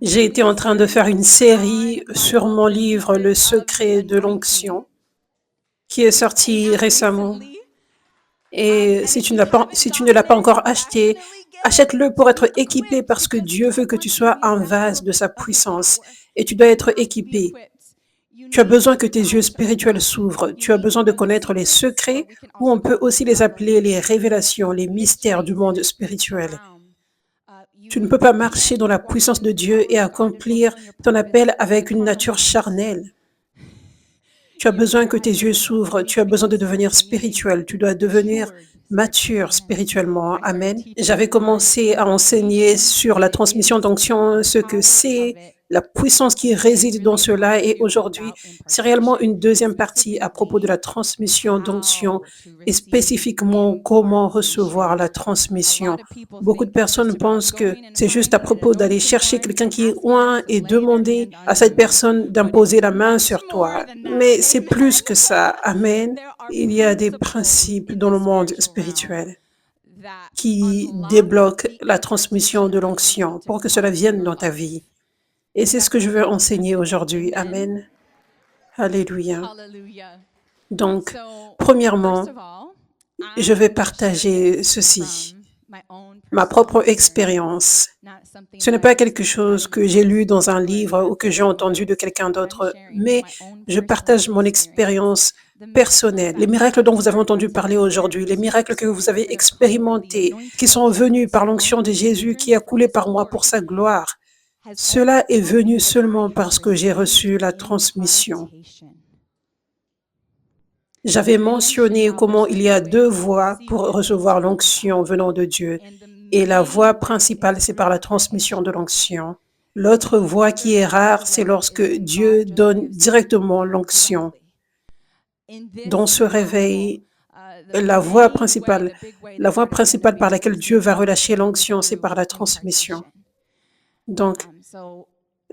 J'ai été en train de faire une série sur mon livre Le secret de l'onction, qui est sorti récemment. Et si tu ne l'as pas encore acheté, achète-le pour être équipé parce que Dieu veut que tu sois un vase de sa puissance et tu dois être équipé. Tu as besoin que tes yeux spirituels s'ouvrent. Tu as besoin de connaître les secrets ou on peut aussi les appeler les révélations, les mystères du monde spirituel. Tu ne peux pas marcher dans la puissance de Dieu et accomplir ton appel avec une nature charnelle. Tu as besoin que tes yeux s'ouvrent, tu as besoin de devenir spirituel, tu dois devenir mature spirituellement. Amen. J'avais commencé à enseigner sur la transmission d'onction, ce que c'est, la puissance qui réside dans cela. Et aujourd'hui, c'est réellement une deuxième partie à propos de la transmission d'onction et spécifiquement comment recevoir la transmission. Beaucoup de personnes pensent que c'est juste à propos d'aller chercher quelqu'un qui est loin et demander à cette personne d'imposer la main sur toi. Mais c'est plus que ça. Amen. Il y a des principes dans le monde spirituel qui débloquent la transmission de l'onction pour que cela vienne dans ta vie. Et c'est ce que je veux enseigner aujourd'hui. Amen. Alléluia. Donc, premièrement, je vais partager ceci, ma propre expérience. Ce n'est pas quelque chose que j'ai lu dans un livre ou que j'ai entendu de quelqu'un d'autre, mais je partage mon expérience personnelle. Les miracles dont vous avez entendu parler aujourd'hui, les miracles que vous avez expérimentés, qui sont venus par l'onction de Jésus qui a coulé par moi pour sa gloire, cela est venu seulement parce que j'ai reçu la transmission. J'avais mentionné comment il y a deux voies pour recevoir l'onction venant de Dieu. Et la voie principale, c'est par la transmission de l'onction. L'autre voie qui est rare, c'est lorsque Dieu donne directement l'onction. Dans ce réveil, la voie principale par laquelle Dieu va relâcher l'onction, c'est par la transmission. Donc,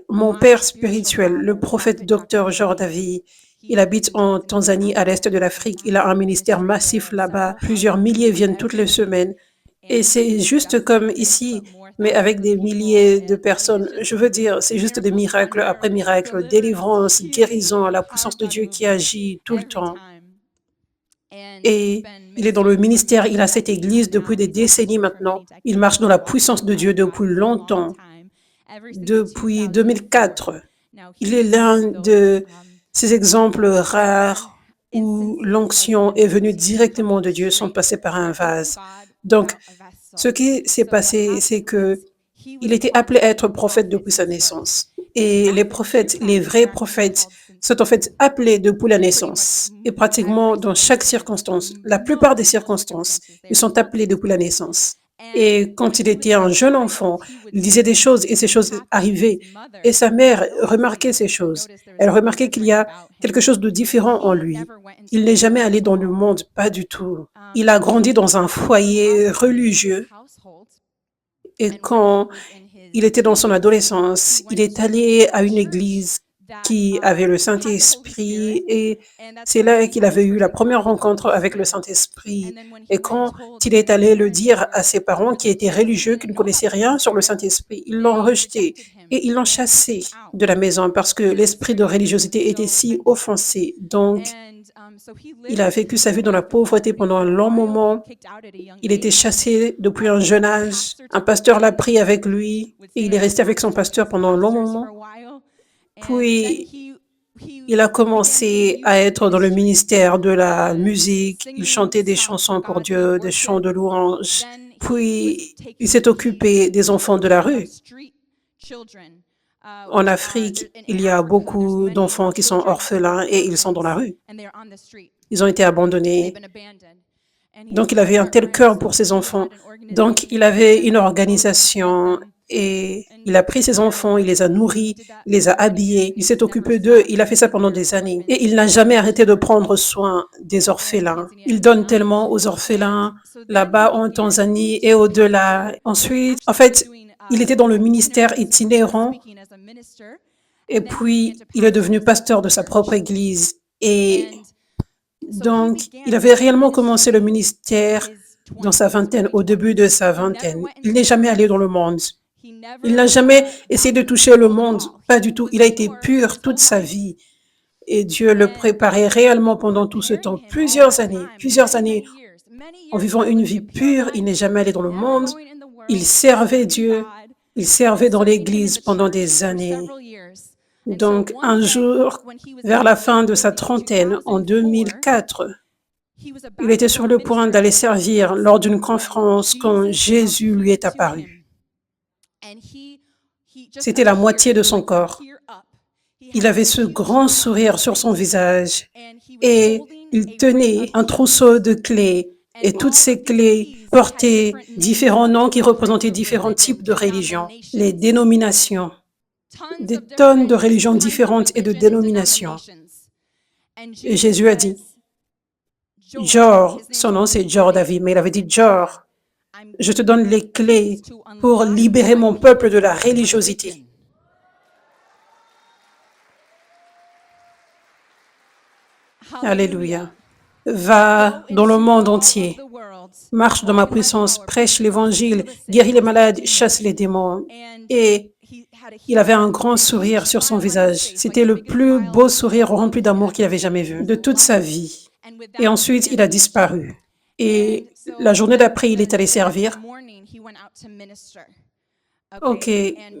mon père spirituel, le prophète Dr. Jordavi, il habite en Tanzanie, à l'est de l'Afrique. Il a un ministère massif là-bas. Plusieurs milliers viennent toutes les semaines. Et c'est juste comme ici, mais avec des milliers de personnes. Je veux dire, c'est juste des miracles après miracles, délivrance, guérison, la puissance de Dieu qui agit tout le temps. Et il est dans le ministère, il a cette église depuis des décennies maintenant. Il marche dans la puissance de Dieu depuis longtemps, depuis 2004. Il est l'un de ces exemples rares où l'onction est venue directement de Dieu sans passer par un vase. Donc, ce qui s'est passé, c'est que il était appelé à être prophète depuis sa naissance. Et les prophètes, les vrais prophètes, sont en fait appelés depuis la naissance. Et pratiquement dans chaque circonstance, la plupart des circonstances, ils sont appelés depuis la naissance. Et quand il était un jeune enfant, il disait des choses et ces choses arrivaient. Et sa mère remarquait ces choses. Elle remarquait qu'il y a quelque chose de différent en lui. Il n'est jamais allé dans le monde, pas du tout. Il a grandi dans un foyer religieux. Et quand il était dans son adolescence, il est allé à une église qui avait le Saint-Esprit et c'est là qu'il avait eu la première rencontre avec le Saint-Esprit. Et quand il est allé le dire à ses parents qui étaient religieux, qui ne connaissaient rien sur le Saint-Esprit, ils l'ont rejeté et ils l'ont chassé de la maison parce que l'esprit de religiosité était si offensé. Donc, il a vécu sa vie dans la pauvreté pendant un long moment. Il était chassé depuis un jeune âge. Un pasteur l'a pris avec lui et il est resté avec son pasteur pendant un long moment. Puis, il a commencé à être dans le ministère de la musique. Il chantait des chansons pour Dieu, des chants de louange. Puis, il s'est occupé des enfants de la rue. En Afrique, il y a beaucoup d'enfants qui sont orphelins et ils sont dans la rue. Ils ont été abandonnés. Donc, il avait un tel cœur pour ses enfants. Donc, il avait une organisation et il a pris ses enfants, il les a nourris, il les a habillés, il s'est occupé d'eux. Il a fait ça pendant des années. Et il n'a jamais arrêté de prendre soin des orphelins. Il donne tellement aux orphelins là-bas en Tanzanie et au-delà. Ensuite, en fait, il était dans le ministère itinérant et puis il est devenu pasteur de sa propre église. Et donc, il avait réellement commencé le ministère dans sa vingtaine, au début de sa vingtaine. Il n'est jamais allé dans le monde. Il n'a jamais essayé de toucher le monde, pas du tout. Il a été pur toute sa vie. Et Dieu le préparait réellement pendant tout ce temps, plusieurs années, en vivant une vie pure. Il n'est jamais allé dans le monde. Il servait Dieu. Il servait dans l'Église pendant des années. Donc, un jour, vers la fin de sa trentaine, en 2004, il était sur le point d'aller servir lors d'une conférence quand Jésus lui est apparu. C'était la moitié de son corps. Il avait ce grand sourire sur son visage et il tenait un trousseau de clés. Et toutes ces clés portaient différents noms qui représentaient différents types de religions, les dénominations, des tonnes de religions différentes et de dénominations. Et Jésus a dit, Jor, son nom c'est Jor David, mais il avait dit, Jor, je te donne les clés pour libérer mon peuple de la religiosité. Alléluia. Va dans le monde entier, marche dans ma puissance, prêche l'évangile, guéris les malades, chasse les démons. Et il avait un grand sourire sur son visage. C'était le plus beau sourire rempli d'amour qu'il avait jamais vu de toute sa vie. Et ensuite, il a disparu. Et la journée d'après, il est allé servir. Ok,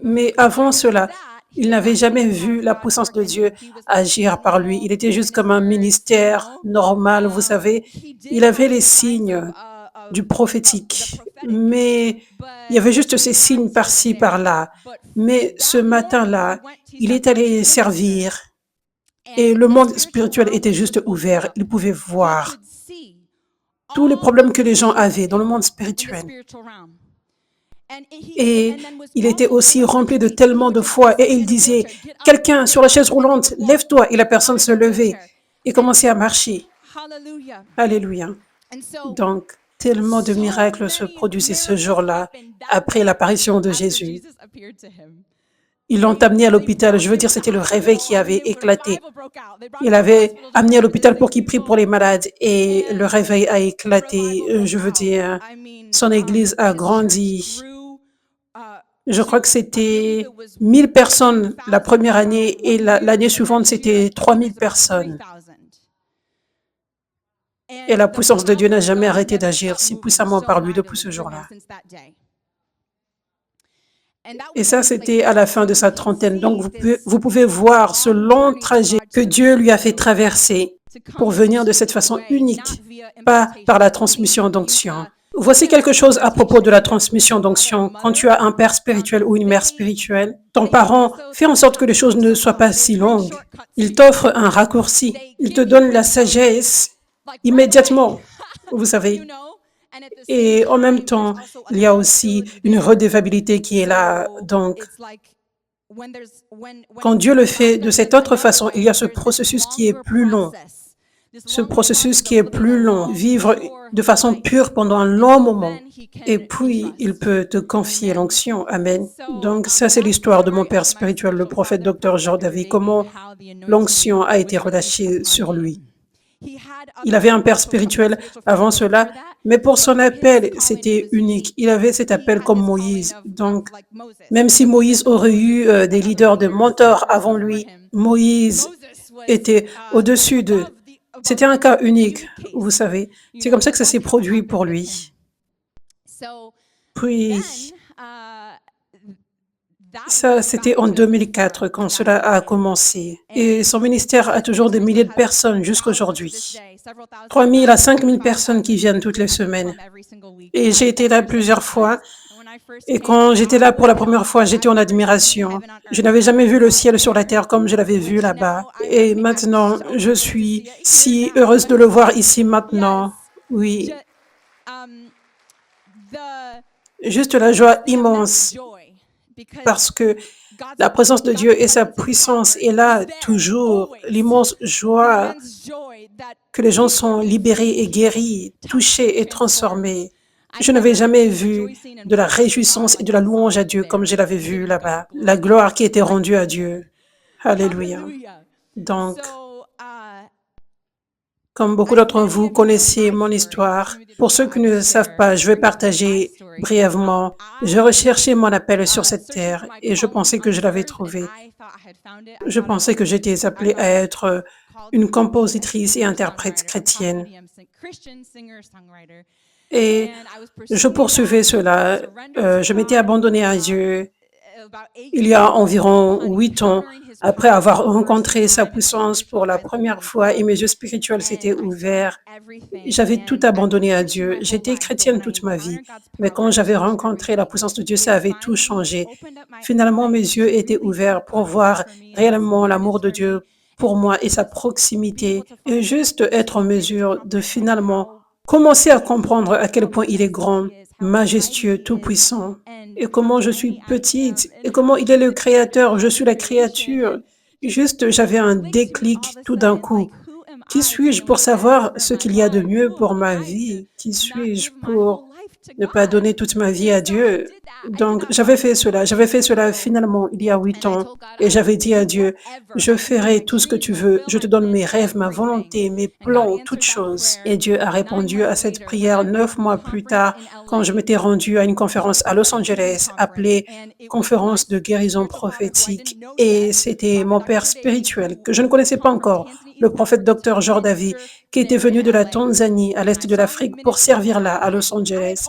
mais avant cela, il n'avait jamais vu la puissance de Dieu agir par lui. Il était juste comme un ministère normal, vous savez. Il avait les signes du prophétique, mais il y avait juste ces signes par-ci, par-là. Mais ce matin-là, il est allé servir et le monde spirituel était juste ouvert. Il pouvait voir tous les problèmes que les gens avaient dans le monde spirituel. Et il était aussi rempli de tellement de foi. Et il disait, quelqu'un sur la chaise roulante, lève-toi. Et la personne se levait et commençait à marcher. Alléluia. Donc, tellement de miracles se produisaient ce jour-là, après l'apparition de Jésus. Ils l'ont amené à l'hôpital. Je veux dire, c'était le réveil qui avait éclaté. Il l'avait amené à l'hôpital pour qu'il prie pour les malades et le réveil a éclaté. Je veux dire, son église a grandi. Je crois que c'était 1000 personnes la première année et l'année suivante, c'était 3000 personnes. Et la puissance de Dieu n'a jamais arrêté d'agir si puissamment par lui depuis ce jour-là. Et ça, c'était à la fin de sa trentaine. Donc, vous pouvez voir ce long trajet que Dieu lui a fait traverser pour venir de cette façon unique, pas par la transmission d'onction. Voici quelque chose à propos de la transmission d'onction. Quand tu as un père spirituel ou une mère spirituelle, ton parent fait en sorte que les choses ne soient pas si longues. Il t'offre un raccourci. Il te donne la sagesse immédiatement, vous savez. Et en même temps, il y a aussi une redevabilité qui est là. Donc, quand Dieu le fait de cette autre façon, il y a ce processus qui est plus long. Vivre de façon pure pendant un long moment. Et puis, il peut te confier l'onction. Amen. Donc, ça, c'est l'histoire de mon père spirituel, le prophète Dr. Jor David, comment l'onction a été relâchée sur lui. Il avait un père spirituel avant cela, mais pour son appel, c'était unique. Il avait cet appel comme Moïse. Donc, même si Moïse aurait eu des leaders, de mentors avant lui, Moïse était au-dessus d'eux. C'était un cas unique, vous savez. C'est comme ça que ça s'est produit pour lui. Puis, ça, c'était en 2004 quand cela a commencé. Et son ministère a toujours des milliers de personnes jusqu'aujourd'hui. 3000 à 5000 personnes qui viennent toutes les semaines. Et j'ai été là plusieurs fois. Et quand j'étais là pour la première fois, j'étais en admiration. Je n'avais jamais vu le ciel sur la terre comme je l'avais vu là-bas. Et maintenant, je suis si heureuse de le voir ici maintenant. Oui. Juste la joie immense. Parce que la présence de Dieu et sa puissance est là toujours. L'immense joie que les gens sont libérés et guéris, touchés et transformés. Je n'avais jamais vu de la réjouissance et de la louange à Dieu comme je l'avais vu là-bas. La gloire qui était rendue à Dieu. Alléluia. Donc, Comme beaucoup d'entre vous connaissez mon histoire, pour ceux qui ne le savent pas, je vais partager brièvement. Je recherchais mon appel sur cette terre et je pensais que je l'avais trouvé. Je pensais que j'étais appelée à être une compositrice et interprète chrétienne. Et je poursuivais cela. Je m'étais abandonnée à Dieu il y a environ 8 ans, après avoir rencontré sa puissance pour la première fois et mes yeux spirituels s'étaient ouverts. J'avais tout abandonné à Dieu. J'étais chrétienne toute ma vie, mais quand j'avais rencontré la puissance de Dieu, ça avait tout changé. Finalement, mes yeux étaient ouverts pour voir réellement l'amour de Dieu pour moi et sa proximité, et juste être en mesure de finalement commencer à comprendre à quel point il est grand, majestueux, tout-puissant, et comment je suis petite, et comment il est le créateur, je suis la créature. Juste, j'avais un déclic tout d'un coup. Qui suis-je pour savoir ce qu'il y a de mieux pour ma vie? Qui suis-je pour ne pas donner toute ma vie à Dieu? Donc, j'avais fait cela finalement il y a 8 ans et j'avais dit à Dieu, je ferai tout ce que tu veux, je te donne mes rêves, ma volonté, mes plans, toutes choses. Et Dieu a répondu à cette prière 9 mois plus tard quand je m'étais rendue à une conférence à Los Angeles appelée Conférence de guérison prophétique. Et c'était mon père spirituel que je ne connaissais pas encore, le prophète Dr. Jordavi, qui était venu de la Tanzanie à l'est de l'Afrique pour servir là, à Los Angeles.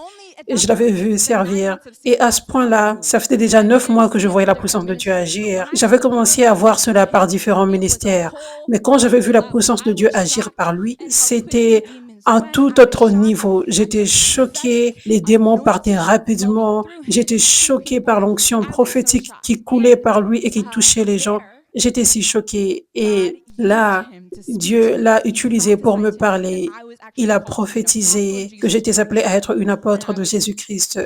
Et je l'avais vu servir. Et à ce point-là, ça faisait déjà 9 mois que je voyais la puissance de Dieu agir. J'avais commencé à voir cela par différents ministères. Mais quand j'avais vu la puissance de Dieu agir par lui, c'était un tout autre niveau. J'étais choquée, les démons partaient rapidement. J'étais choquée par l'onction prophétique qui coulait par lui et qui touchait les gens. J'étais si choquée. Et là, Dieu l'a utilisé pour me parler. Il a prophétisé que j'étais appelée à être une apôtre de Jésus-Christ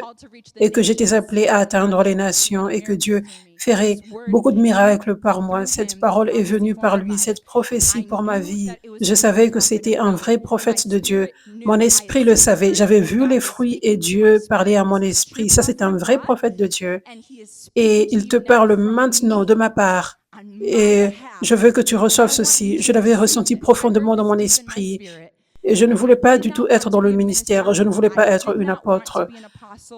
et que j'étais appelée à atteindre les nations et que Dieu ferait beaucoup de miracles par moi. Cette parole est venue par lui, cette prophétie pour ma vie. Je savais que c'était un vrai prophète de Dieu. Mon esprit le savait. J'avais vu les fruits et Dieu parlait à mon esprit. Ça, c'est un vrai prophète de Dieu. Et il te parle maintenant de ma part. Et je veux que tu reçoives ceci. Je l'avais ressenti profondément dans mon esprit. Et je ne voulais pas du tout être dans le ministère. Je ne voulais pas être une apôtre.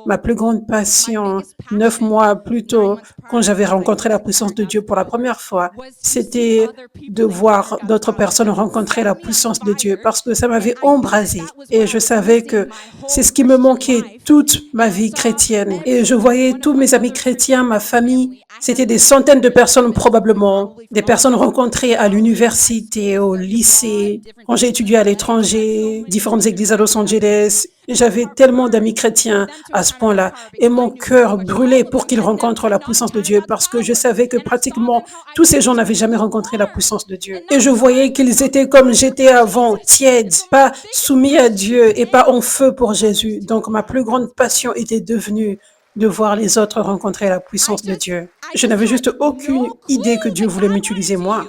Ma plus grande passion, 9 mois plus tôt, quand j'avais rencontré la puissance de Dieu pour la première fois, c'était de voir d'autres personnes rencontrer la puissance de Dieu parce que ça m'avait embrasé. Et je savais que c'est ce qui me manquait toute ma vie chrétienne. Et je voyais tous mes amis chrétiens, ma famille. C'était des centaines de personnes probablement, des personnes rencontrées à l'université, au lycée, quand j'ai étudié à l'étranger, différentes églises à Los Angeles. J'avais tellement d'amis chrétiens à ce point-là et mon cœur brûlait pour qu'ils rencontrent la puissance de Dieu parce que je savais que pratiquement tous ces gens n'avaient jamais rencontré la puissance de Dieu. Et je voyais qu'ils étaient comme j'étais avant, tièdes, pas soumis à Dieu et pas en feu pour Jésus. Donc ma plus grande passion était devenue de voir les autres rencontrer la puissance de Dieu. Je n'avais juste aucune idée que Dieu voulait m'utiliser moi.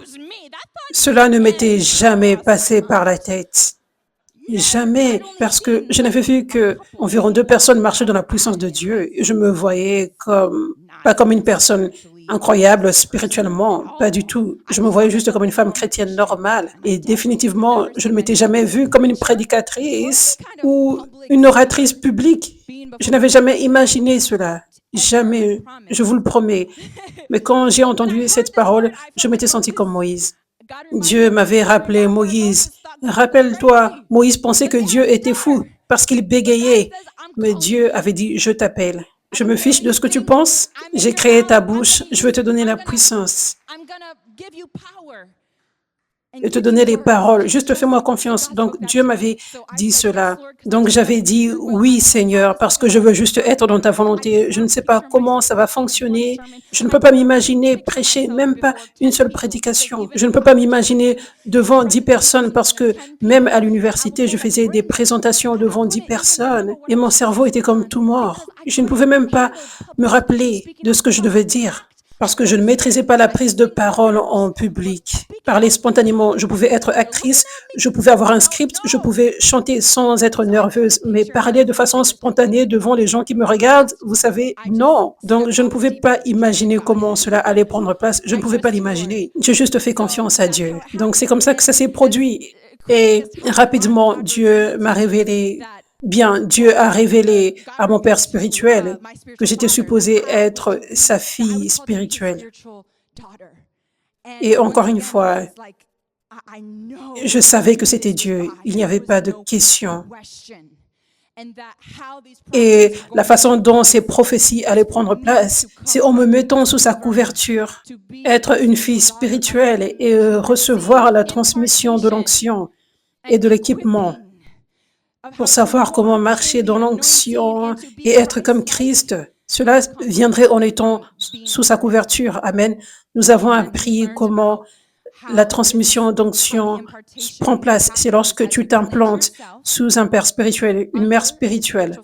Cela ne m'était jamais passé par la tête. Jamais, parce que je n'avais vu que environ 2 personnes marchaient dans la puissance de Dieu. Je me voyais comme, pas comme une personne incroyable spirituellement, pas du tout. Je me voyais juste comme une femme chrétienne normale. Et définitivement, je ne m'étais jamais vue comme une prédicatrice ou une oratrice publique. Je n'avais jamais imaginé cela. Jamais, je vous le promets. Mais quand j'ai entendu cette parole, je m'étais sentie comme Moïse. Dieu m'avait rappelé Moïse. Rappelle-toi, Moïse pensait que Dieu était fou parce qu'il bégayait. Mais Dieu avait dit, je t'appelle. Je me fiche de ce que tu penses. J'ai créé ta bouche. Je veux te donner la puissance et te donner les paroles. Juste fais-moi confiance. Donc, Dieu m'avait dit cela. Donc, j'avais dit, oui, Seigneur, parce que je veux juste être dans ta volonté. Je ne sais pas comment ça va fonctionner. Je ne peux pas m'imaginer prêcher, même pas une seule prédication. Je ne peux pas m'imaginer devant 10 personnes parce que même à l'université, je faisais des présentations devant 10 personnes et mon cerveau était comme tout mort. Je ne pouvais même pas me rappeler de ce que je devais dire, parce que je ne maîtrisais pas la prise de parole en public. Parler spontanément, je pouvais être actrice, je pouvais avoir un script, je pouvais chanter sans être nerveuse, mais parler de façon spontanée devant les gens qui me regardent, vous savez, non. Donc, je ne pouvais pas imaginer comment cela allait prendre place, je ne pouvais pas l'imaginer. J'ai juste fait confiance à Dieu. Donc, c'est comme ça que ça s'est produit. Et rapidement, Dieu a révélé à mon père spirituel que j'étais supposée être sa fille spirituelle. Et encore une fois, je savais que c'était Dieu. Il n'y avait pas de question. Et la façon dont ces prophéties allaient prendre place, c'est en me mettant sous sa couverture, être une fille spirituelle et recevoir la transmission de l'onction et de l'équipement pour savoir comment marcher dans l'onction et être comme Christ. Cela viendrait en étant sous sa couverture. Amen. Nous avons appris comment la transmission d'onction prend place. C'est lorsque tu t'implantes sous un père spirituel, une mère spirituelle,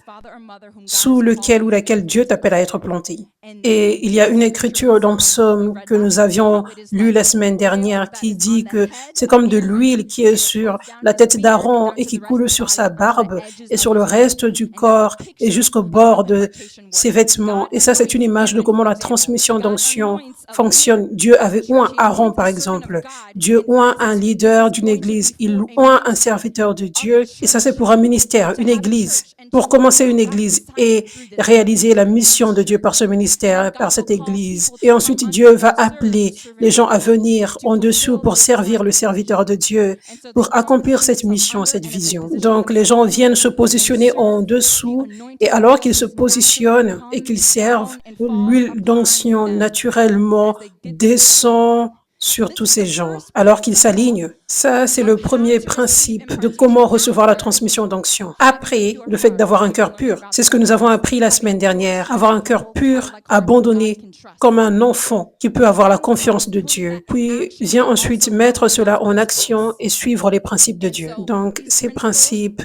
sous lequel ou laquelle Dieu t'appelle à être planté. Et il y a une écriture dans Psaume que nous avions lue la semaine dernière qui dit que c'est comme de l'huile qui est sur la tête d'Aaron et qui coule sur sa barbe et sur le reste du corps et jusqu'au bord de ses vêtements. Et ça, c'est une image de comment la transmission d'onction fonctionne. Dieu avait oint Aaron, par exemple. Dieu oint un leader d'une église. Il oint un serviteur de Dieu. Et ça, c'est pour un ministère, une église. Pour commencer une église et réaliser la mission de Dieu par ce ministère, par cette église. Et ensuite, Dieu va appeler les gens à venir en dessous pour servir le serviteur de Dieu, pour accomplir cette mission, cette vision. Donc, les gens viennent se positionner en dessous et alors qu'ils se positionnent et qu'ils servent, l'huile d'onction naturellement descend sur tous ces gens, alors qu'ils s'alignent. Ça, c'est le premier principe de comment recevoir la transmission d'onction. Après, le fait d'avoir un cœur pur. C'est ce que nous avons appris la semaine dernière. Avoir un cœur pur, abandonné, comme un enfant qui peut avoir la confiance de Dieu. Puis vient ensuite mettre cela en action et suivre les principes de Dieu. Donc, ces principes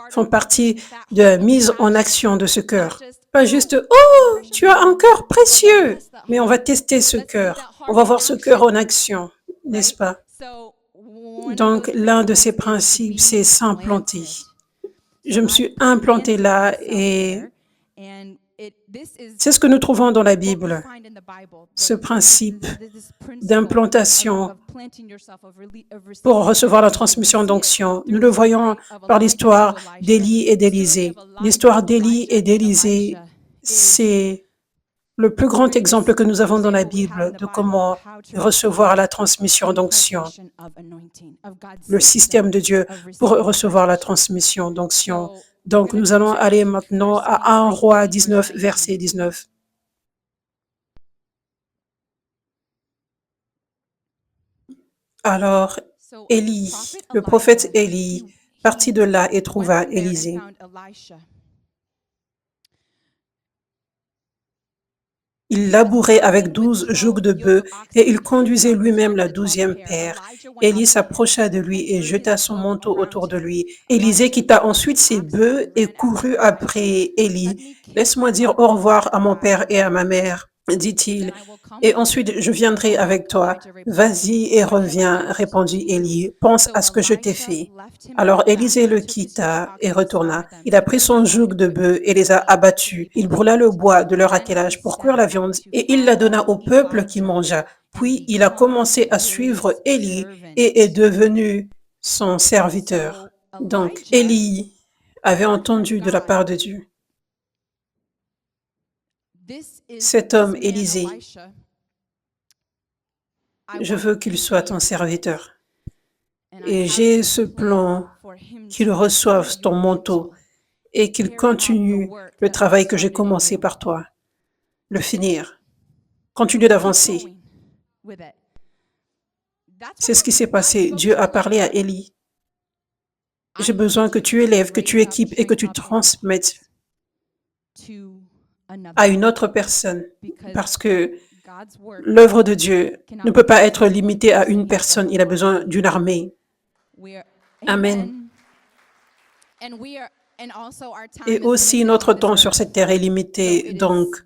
font partie de la mise en action de ce cœur. Pas juste, oh, tu as un cœur précieux, mais on va tester ce cœur. On va voir ce cœur en action, n'est-ce pas? Donc, l'un de ces principes, c'est s'implanter. Je me suis implantée là et c'est ce que nous trouvons dans la Bible, ce principe d'implantation pour recevoir la transmission d'onction. Nous le voyons par l'histoire d'Élie et d'Élisée. L'histoire d'Élie et d'Élisée, c'est le plus grand exemple que nous avons dans la Bible de comment recevoir la transmission d'onction, le système de Dieu pour recevoir la transmission d'onction. Donc, nous allons aller maintenant à 1 Roi 19, verset 19. Alors, Élie, le prophète Élie, partit de là et trouva Élisée. Il labourait avec 12 jougs de bœufs et il conduisait lui-même la 12e paire. Élie s'approcha de lui et jeta son manteau autour de lui. Élisée quitta ensuite ses bœufs et courut après Élie. « Laisse-moi dire au revoir à mon père et à ma mère, dit-il, et ensuite je viendrai avec toi. Vas-y et reviens, répondit Élie. Pense à ce que je t'ai fait. Alors Élisée le quitta et retourna. Il a pris son joug de bœufs et les a abattus. Il brûla le bois de leur attelage pour cuire la viande et il la donna au peuple qui mangea. Puis il a commencé à suivre Élie et est devenu son serviteur. Donc Élie avait entendu de la part de Dieu. Cet homme, Élisée, je veux qu'il soit ton serviteur. Et j'ai ce plan qu'il reçoive ton manteau et qu'il continue le travail que j'ai commencé par toi, le finir, continue d'avancer. C'est ce qui s'est passé. Dieu a parlé à Élie. J'ai besoin que tu élèves, que tu équipes et que tu transmettes à une autre personne, parce que l'œuvre de Dieu ne peut pas être limitée à une personne. Il a besoin d'une armée. Amen. Et aussi, notre temps sur cette terre est limité. Donc,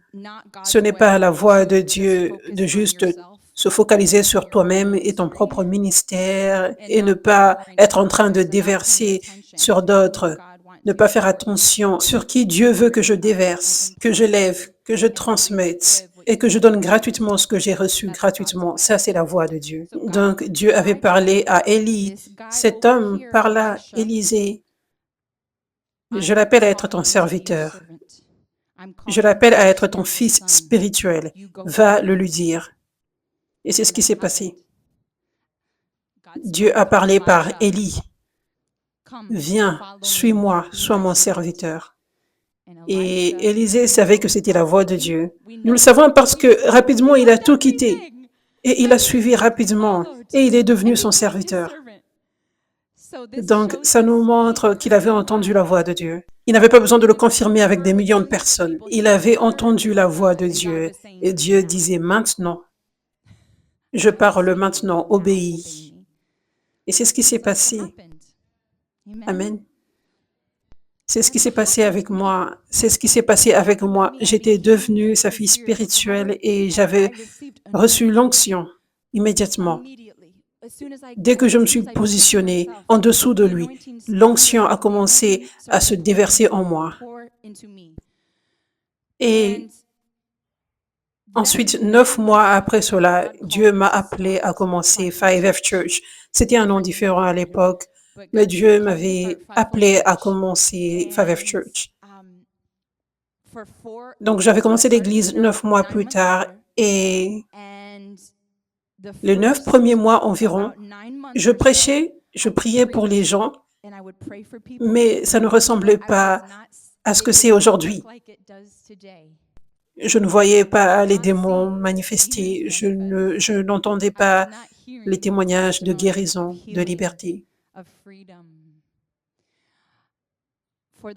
ce n'est pas la voie de Dieu de juste se focaliser sur toi-même et ton propre ministère et ne pas être en train de déverser sur d'autres. Ne pas faire attention sur qui Dieu veut que je déverse, que je lève, que je transmette. et que je donne gratuitement ce que j'ai reçu gratuitement. Ça, c'est la voix de Dieu. Donc, Dieu avait parlé à Élie. Cet homme parla, Élisée, je l'appelle à être ton serviteur. Je l'appelle à être ton fils spirituel. Va le lui dire. Et c'est ce qui s'est passé. Dieu a parlé par Élie. Viens, suis-moi, sois mon serviteur. Et Élisée savait que c'était la voix de Dieu. Nous le savons parce que rapidement, il a tout quitté. Et il a suivi rapidement. Et il est devenu son serviteur. Donc, ça nous montre qu'il avait entendu la voix de Dieu. Il n'avait pas besoin de le confirmer avec des millions de personnes. Il avait entendu la voix de Dieu. Et Dieu disait maintenant, je parle maintenant, obéis. Et c'est ce qui s'est passé. Amen. C'est ce qui s'est passé avec moi. C'est ce qui s'est passé avec moi. J'étais devenue sa fille spirituelle et j'avais reçu l'onction immédiatement. Dès que je me suis positionnée en dessous de lui, l'onction a commencé à se déverser en moi. Et ensuite, 9 mois après cela, Dieu m'a appelé à commencer 5F Church. C'était un nom différent à l'époque, mais Dieu m'avait appelé à commencer 5F Church. Donc, j'avais commencé l'église 9 mois plus tard et les 9 premiers mois environ, je prêchais, je priais pour les gens, mais ça ne ressemblait pas à ce que c'est aujourd'hui. Je ne voyais pas les démons manifester, je n'entendais pas les témoignages de guérison, de liberté.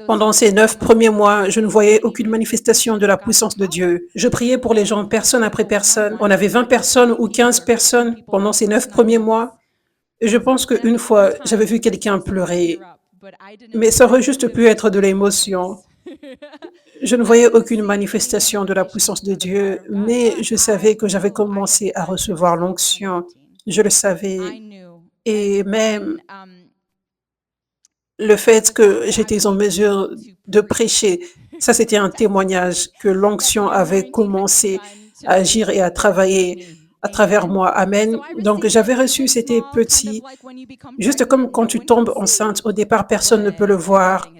Pendant ces 9 premiers mois, je ne voyais aucune manifestation de la puissance de Dieu. Je priais pour les gens, personne après personne. On avait 20 personnes ou 15 personnes pendant ces 9 premiers mois. Et je pense qu'une fois, j'avais vu quelqu'un pleurer, mais ça aurait juste pu être de l'émotion. Je ne voyais aucune manifestation de la puissance de Dieu, mais je savais que j'avais commencé à recevoir l'onction. Je le savais. Et même le fait que j'étais en mesure de prêcher, ça c'était un témoignage que l'onction avait commencé à agir et à travailler à travers moi. Amen. Donc j'avais reçu, c'était petit, juste comme quand tu tombes enceinte, au départ personne ne peut le voir,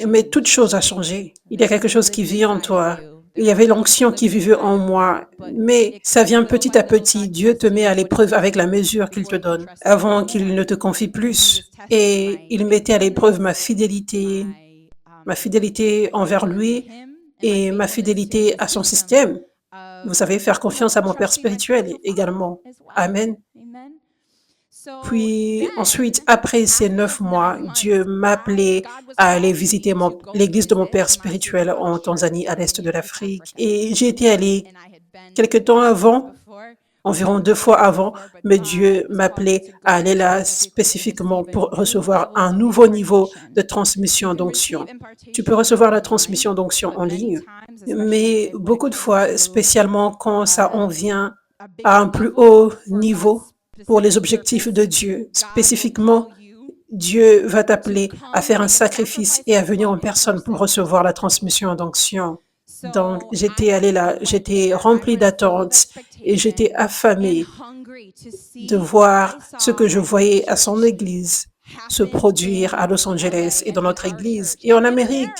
mais toute chose a changé. Il y a quelque chose qui vit en toi. Il y avait l'onction qui vivait en moi, mais ça vient petit à petit. Dieu te met à l'épreuve avec la mesure qu'il te donne, avant qu'il ne te confie plus. Et il mettait à l'épreuve ma fidélité envers lui et ma fidélité à son système. Vous savez, faire confiance à mon Père spirituel également. Amen. Puis ensuite, après ces 9 mois, Dieu m'appelait à aller visiter l'église de mon père spirituel en Tanzanie, à l'est de l'Afrique. Et j'y étais allée quelque temps avant, environ 2 fois avant, mais Dieu m'appelait à aller là spécifiquement pour recevoir un nouveau niveau de transmission d'onction. Tu peux recevoir la transmission d'onction en ligne, mais beaucoup de fois, spécialement quand ça en vient à un plus haut niveau, pour les objectifs de Dieu. Spécifiquement, Dieu va t'appeler à faire un sacrifice et à venir en personne pour recevoir la transmission d'onction. Donc, j'étais allée là, j'étais remplie d'attente et j'étais affamée de voir ce que je voyais à son église se produire à Los Angeles et dans notre église et en Amérique,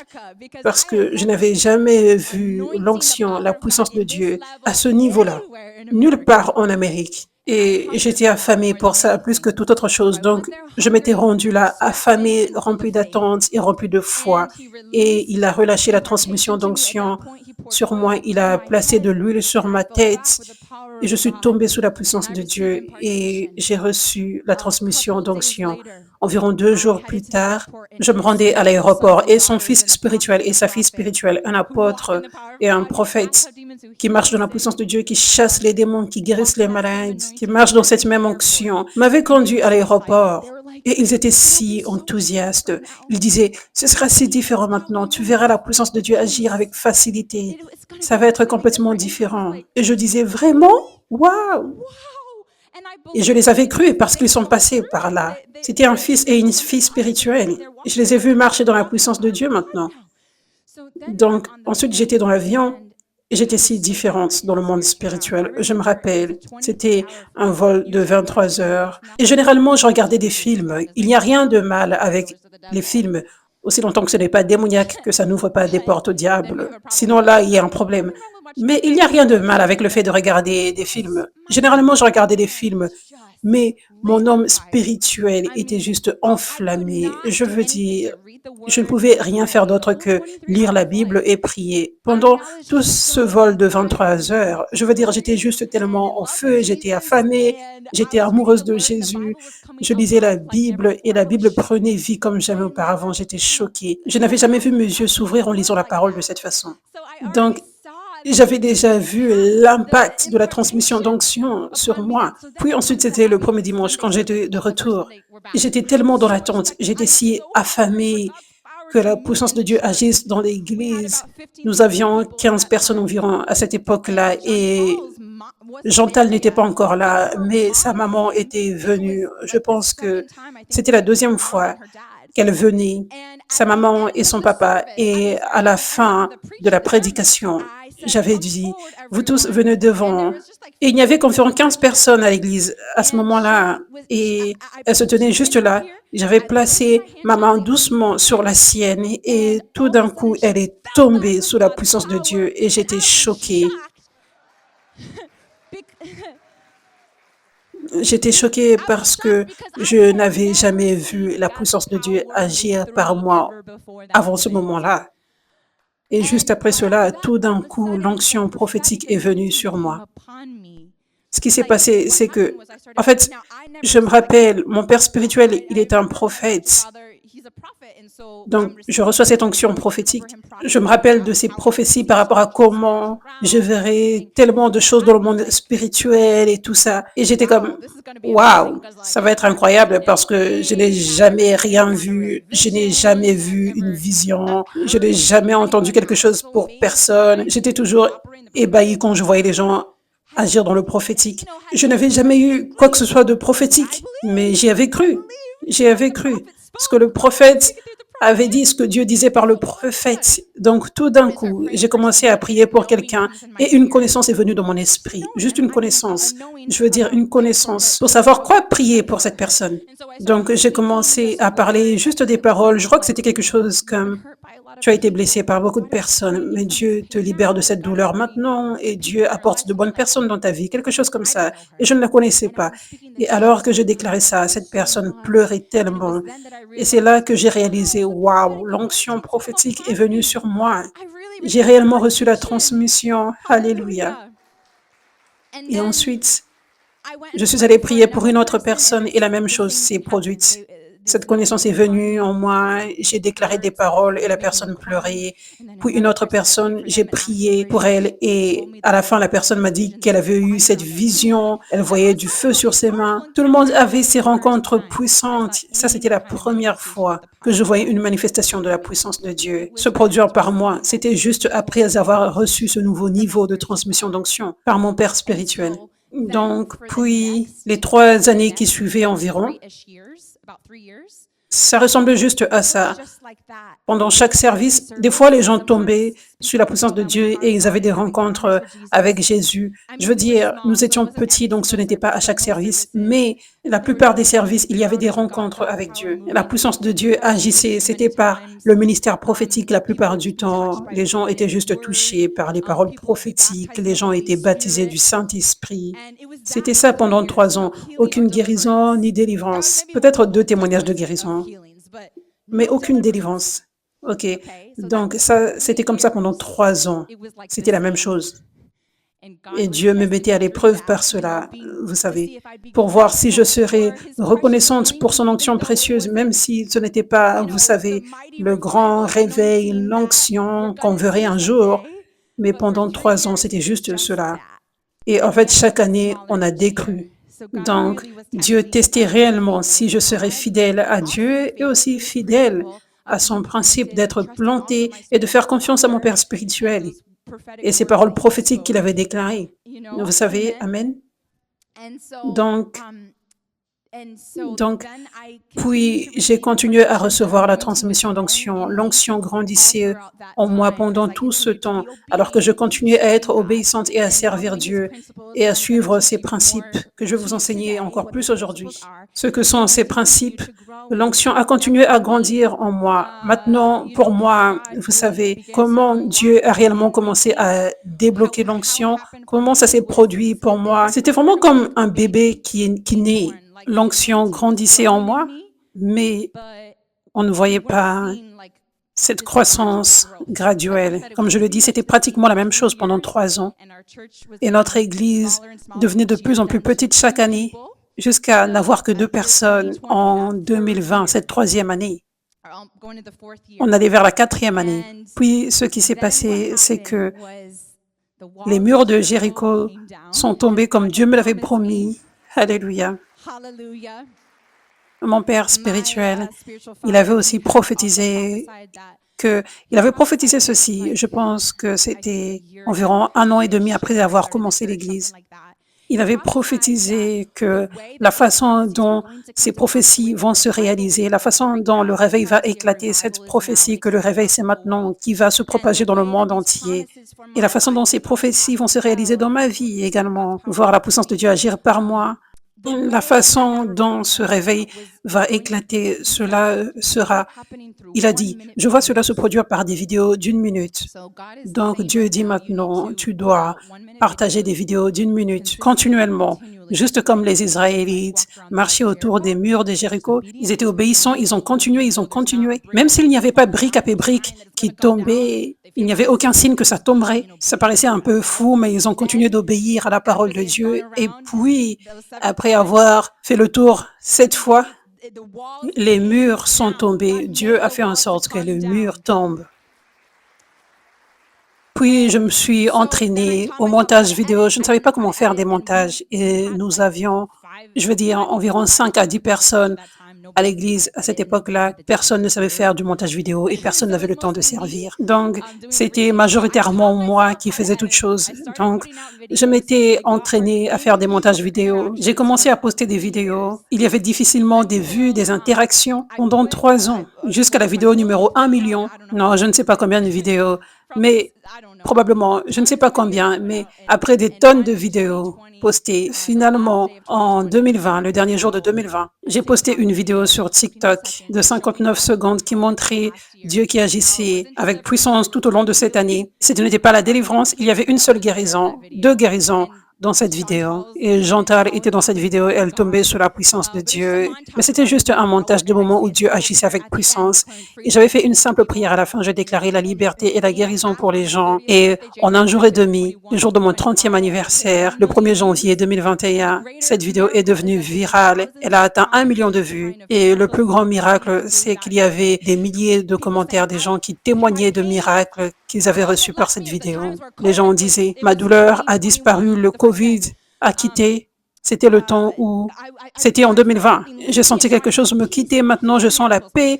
parce que je n'avais jamais vu l'onction, la puissance de Dieu à ce niveau-là, nulle part en Amérique. Et j'étais affamée pour ça plus que toute autre chose. Donc, je m'étais rendue là, affamée, remplie d'attente et remplie de foi. Et il a relâché la transmission d'onction sur moi. Il a placé de l'huile sur ma tête. Et je suis tombée sous la puissance de Dieu et j'ai reçu la transmission d'onction. Environ 2 jours plus tard, je me rendais à l'aéroport et son fils spirituel et sa fille spirituelle, un apôtre et un prophète qui marche dans la puissance de Dieu, qui chasse les démons, qui guérissent les malades, qui marche dans cette même onction, m'avaient conduit à l'aéroport. Et ils étaient si enthousiastes. Ils disaient, ce sera si différent maintenant. Tu verras la puissance de Dieu agir avec facilité. Ça va être complètement différent. Et je disais, vraiment? Waouh! Et je les avais crus parce qu'ils sont passés par là. C'était un fils et une fille spirituelle. Et je les ai vus marcher dans la puissance de Dieu maintenant. Donc, ensuite, j'étais dans l'avion J'étais si différente dans le monde spirituel. Je me rappelle, c'était un vol de 23 heures. Et généralement, je regardais des films. Il n'y a rien de mal avec les films, aussi longtemps que ce n'est pas démoniaque, que ça n'ouvre pas des portes au diable. Sinon, là, il y a un problème. Mais il n'y a rien de mal avec le fait de regarder des films. Généralement, je regardais des films, mais mon homme spirituel était juste enflammé. Je veux dire, je ne pouvais rien faire d'autre que lire la Bible et prier. Pendant tout ce vol de 23 heures, je veux dire, j'étais juste tellement en feu, j'étais affamée, j'étais amoureuse de Jésus. Je lisais la Bible et la Bible prenait vie comme jamais auparavant. J'étais choquée. Je n'avais jamais vu mes yeux s'ouvrir en lisant la parole de cette façon. Donc, j'avais déjà vu l'impact de la transmission d'onction sur moi. Puis ensuite, c'était le premier dimanche quand j'étais de retour. J'étais tellement dans l'attente, j'étais si affamée que la puissance de Dieu agisse dans l'église. Nous avions 15 personnes environ à cette époque-là et Chantal n'était pas encore là, mais sa maman était venue. Je pense que c'était la deuxième fois qu'elle venait, sa maman et son papa. Et à la fin de la prédication, j'avais dit, vous tous venez devant. Et il n'y avait qu'environ 15 personnes à l'église à ce moment-là. Et elle se tenait juste là. J'avais placé ma main doucement sur la sienne et tout d'un coup, elle est tombée sous la puissance de Dieu et j'étais choquée. J'étais choquée parce que je n'avais jamais vu la puissance de Dieu agir par moi avant ce moment-là. Et juste après cela, tout d'un coup, l'onction prophétique est venue sur moi. Ce qui s'est passé, c'est que, en fait, je me rappelle, mon père spirituel, il est un prophète. Donc, je reçois cette onction prophétique. Je me rappelle de ces prophéties par rapport à comment je verrai tellement de choses dans le monde spirituel et tout ça. Et j'étais comme, waouh, ça va être incroyable parce que je n'ai jamais rien vu. Je n'ai jamais vu une vision. Je n'ai jamais entendu quelque chose pour personne. J'étais toujours ébahie quand je voyais les gens agir dans le prophétique. Je n'avais jamais eu quoi que ce soit de prophétique, mais j'y avais cru. J'y avais cru. Parce que le prophète avait dit ce que Dieu disait par le prophète. Donc, tout d'un coup, j'ai commencé à prier pour quelqu'un et une connaissance est venue dans mon esprit. Juste une connaissance. Je veux dire une connaissance pour savoir quoi prier pour cette personne. Donc, j'ai commencé à parler juste des paroles. Je crois que c'était quelque chose comme tu as été blessé par beaucoup de personnes, mais Dieu te libère de cette douleur maintenant et Dieu apporte de bonnes personnes dans ta vie, quelque chose comme ça. Et je ne la connaissais pas. Et alors que je déclarais ça, cette personne pleurait tellement. Et c'est là que j'ai réalisé, waouh, l'onction prophétique est venue sur moi. J'ai réellement reçu la transmission. Alléluia. Et ensuite, je suis allée prier pour une autre personne et la même chose s'est produite. Cette connaissance est venue en moi, j'ai déclaré des paroles et la personne pleurait. Puis une autre personne, j'ai prié pour elle et à la fin, la personne m'a dit qu'elle avait eu cette vision, elle voyait du feu sur ses mains. Tout le monde avait ces rencontres puissantes. Ça, c'était la première fois que je voyais une manifestation de la puissance de Dieu se produire par moi. C'était juste après avoir reçu ce nouveau niveau de transmission d'onction par mon père spirituel. Donc, puis les 3 années qui suivaient environ, ça ressemble juste à ça. Pendant chaque service, des fois, les gens tombaient sous la puissance de Dieu et ils avaient des rencontres avec Jésus. Je veux dire, nous étions petits, donc ce n'était pas à chaque service, mais la plupart des services, il y avait des rencontres avec Dieu. La puissance de Dieu agissait, c'était par le ministère prophétique la plupart du temps. Les gens étaient juste touchés par les paroles prophétiques, les gens étaient baptisés du Saint-Esprit. C'était ça pendant 3 ans. Aucune guérison ni délivrance. Peut-être 2 témoignages de guérison, mais aucune délivrance. OK. Donc ça, c'était comme ça pendant 3 ans. C'était la même chose. Et Dieu me mettait à l'épreuve par cela, vous savez, pour voir si je serais reconnaissante pour son onction précieuse, même si ce n'était pas, vous savez, le grand réveil, l'onction qu'on verrait un jour. Mais pendant 3 ans, c'était juste cela. Et en fait, chaque année, on a décru. Donc, Dieu testait réellement si je serais fidèle à Dieu et aussi fidèle à son principe d'être planté et de faire confiance à mon Père spirituel et ces paroles prophétiques qu'il avait déclarées. Vous savez, Amen. Donc, Donc, puis j'ai continué à recevoir la transmission d'onction. L'onction grandissait en moi pendant tout ce temps, alors que je continuais à être obéissante et à servir Dieu et à suivre ces principes que je vais vous enseigner encore plus aujourd'hui. Ce que sont ces principes, l'onction a continué à grandir en moi. Maintenant, pour moi, vous savez, comment Dieu a réellement commencé à débloquer l'onction, comment ça s'est produit pour moi. C'était vraiment comme un bébé qui naît. L'onction grandissait en moi, mais on ne voyait pas cette croissance graduelle. Comme je le dis, c'était pratiquement la même chose pendant 3 ans. Et notre Église devenait de plus en plus petite chaque année, jusqu'à n'avoir que 2 personnes en 2020, cette 3e année. On allait vers la 4e année. Puis, ce qui s'est passé, c'est que les murs de Jéricho sont tombés comme Dieu me l'avait promis. Alléluia. Mon père spirituel, il avait aussi prophétisé il avait prophétisé ceci. Je pense que c'était environ 1 an et demi après avoir commencé l'Église. Il avait prophétisé que la façon dont ces prophéties vont se réaliser, la façon dont le réveil va éclater, cette prophétie que le réveil c'est maintenant, qui va se propager dans le monde entier, et la façon dont ces prophéties vont se réaliser dans ma vie également, voir la puissance de Dieu agir par moi. La façon dont ce réveil va éclater, cela sera, il a dit, je vois cela se produire par des vidéos d'1 minute. Donc Dieu dit maintenant, tu dois partager des vidéos d'1 minute continuellement, juste comme les Israélites marchaient autour des murs de Jéricho. Ils étaient obéissants, ils ont continué. Même s'il n'y avait pas brique après brique qui tombait, il n'y avait aucun signe que ça tomberait. Ça paraissait un peu fou, mais ils ont continué d'obéir à la parole de Dieu. Et puis, après avoir fait le tour 7 fois, les murs sont tombés. Dieu a fait en sorte que le mur tombe. Puis, je me suis entraînée au montage vidéo. Je ne savais pas comment faire des montages. Et nous avions, je veux dire, environ 5 à 10 personnes à l'église. À cette époque-là, personne ne savait faire du montage vidéo et personne n'avait le temps de servir. Donc, c'était majoritairement moi qui faisais toutes choses. Donc, je m'étais entraînée à faire des montages vidéo. J'ai commencé à poster des vidéos. Il y avait difficilement des vues, des interactions pendant 3 ans, jusqu'à la vidéo numéro 1 million. Non, je ne sais pas combien de vidéos, mais probablement, je ne sais pas combien, mais après des tonnes de vidéos postées, finalement, en 2020, le dernier jour de 2020, j'ai posté une vidéo sur TikTok de 59 secondes qui montrait Dieu qui agissait avec puissance tout au long de cette année. Ce n'était pas la délivrance, il y avait une seule guérison, 2 guérisons dans cette vidéo. Et Chantal était dans cette vidéo, elle tombait sous la puissance de Dieu. Mais c'était juste un montage de moments où Dieu agissait avec puissance. Et j'avais fait une simple prière à la fin. Je déclarais la liberté et la guérison pour les gens. Et en 1 jour et demi, le jour de mon 30e anniversaire, le 1er janvier 2021, cette vidéo est devenue virale. Elle a atteint 1 million de vues. Et le plus grand miracle, c'est qu'il y avait des milliers de commentaires des gens qui témoignaient de miracles qu'ils avaient reçus par cette vidéo. Les gens disaient, ma douleur a disparu, le COVID a quitté. C'était le temps où, c'était en 2020. J'ai senti quelque chose me quitter. Maintenant, je sens la paix.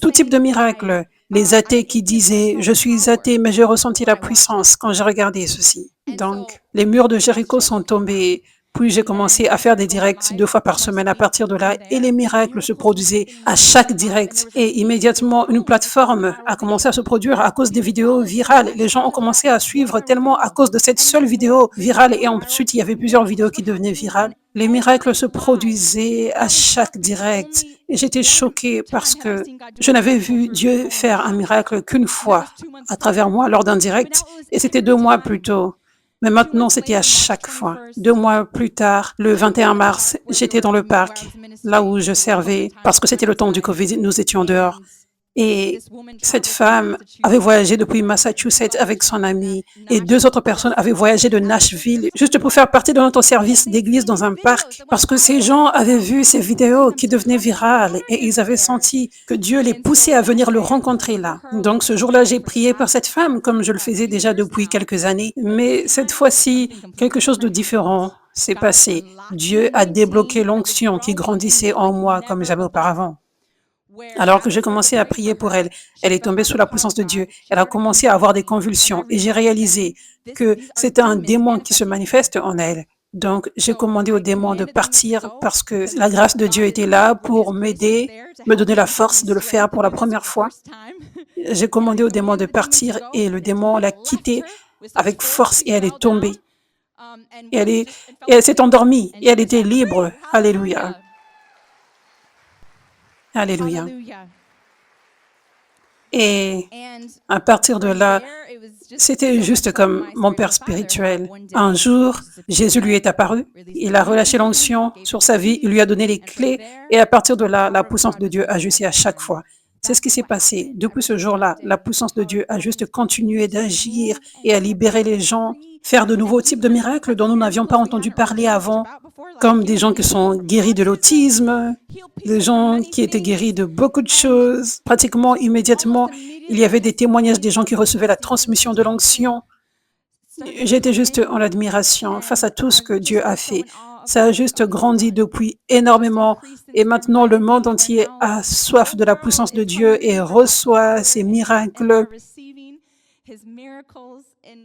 Tout type de miracle. Les athées qui disaient, je suis athée, mais j'ai ressenti la puissance quand j'ai regardé ceci. Donc, les murs de Jéricho sont tombés. Puis j'ai commencé à faire des directs 2 fois par semaine à partir de là et les miracles se produisaient à chaque direct. Et immédiatement, une plateforme a commencé à se produire à cause des vidéos virales. Les gens ont commencé à suivre tellement à cause de cette seule vidéo virale et ensuite il y avait plusieurs vidéos qui devenaient virales. Les miracles se produisaient à chaque direct et j'étais choquée parce que je n'avais vu Dieu faire un miracle qu'une fois à travers moi lors d'un direct et c'était 2 mois plus tôt. Mais maintenant, c'était à chaque fois. 2 mois plus tard, le 21 mars, j'étais dans le parc, là où je servais, parce que c'était le temps du Covid, nous étions dehors. Et cette femme avait voyagé depuis Massachusetts avec son amie et 2 autres personnes avaient voyagé de Nashville juste pour faire partie de notre service d'église dans un parc parce que ces gens avaient vu ces vidéos qui devenaient virales et ils avaient senti que Dieu les poussait à venir le rencontrer là. Donc ce jour-là, j'ai prié pour cette femme comme je le faisais déjà depuis quelques années. Mais cette fois-ci, quelque chose de différent s'est passé. Dieu a débloqué l'onction qui grandissait en moi comme jamais auparavant. Alors que j'ai commencé à prier pour elle, elle est tombée sous la puissance de Dieu. Elle a commencé à avoir des convulsions et j'ai réalisé que c'était un démon qui se manifeste en elle. Donc, j'ai commandé aux démons de partir parce que la grâce de Dieu était là pour m'aider, me donner la force de le faire pour la première fois. J'ai commandé au démon de partir et le démon l'a quittée avec force et elle est tombée. Et elle s'est endormie et elle était libre. Alléluia. Alléluia. Et à partir de là, c'était juste comme mon père spirituel. Un jour, Jésus lui est apparu, il a relâché l'onction sur sa vie, il lui a donné les clés et à partir de là, la puissance de Dieu a agissé à chaque fois. C'est ce qui s'est passé. Depuis ce jour-là, la puissance de Dieu a juste continué d'agir et à libérer les gens, faire de nouveaux types de miracles dont nous n'avions pas entendu parler avant, comme des gens qui sont guéris de l'autisme, des gens qui étaient guéris de beaucoup de choses. Pratiquement immédiatement, il y avait des témoignages des gens qui recevaient la transmission de l'onction. J'étais juste en admiration face à tout ce que Dieu a fait. Ça a juste grandi depuis énormément et maintenant le monde entier a soif de la puissance de Dieu et reçoit ses miracles.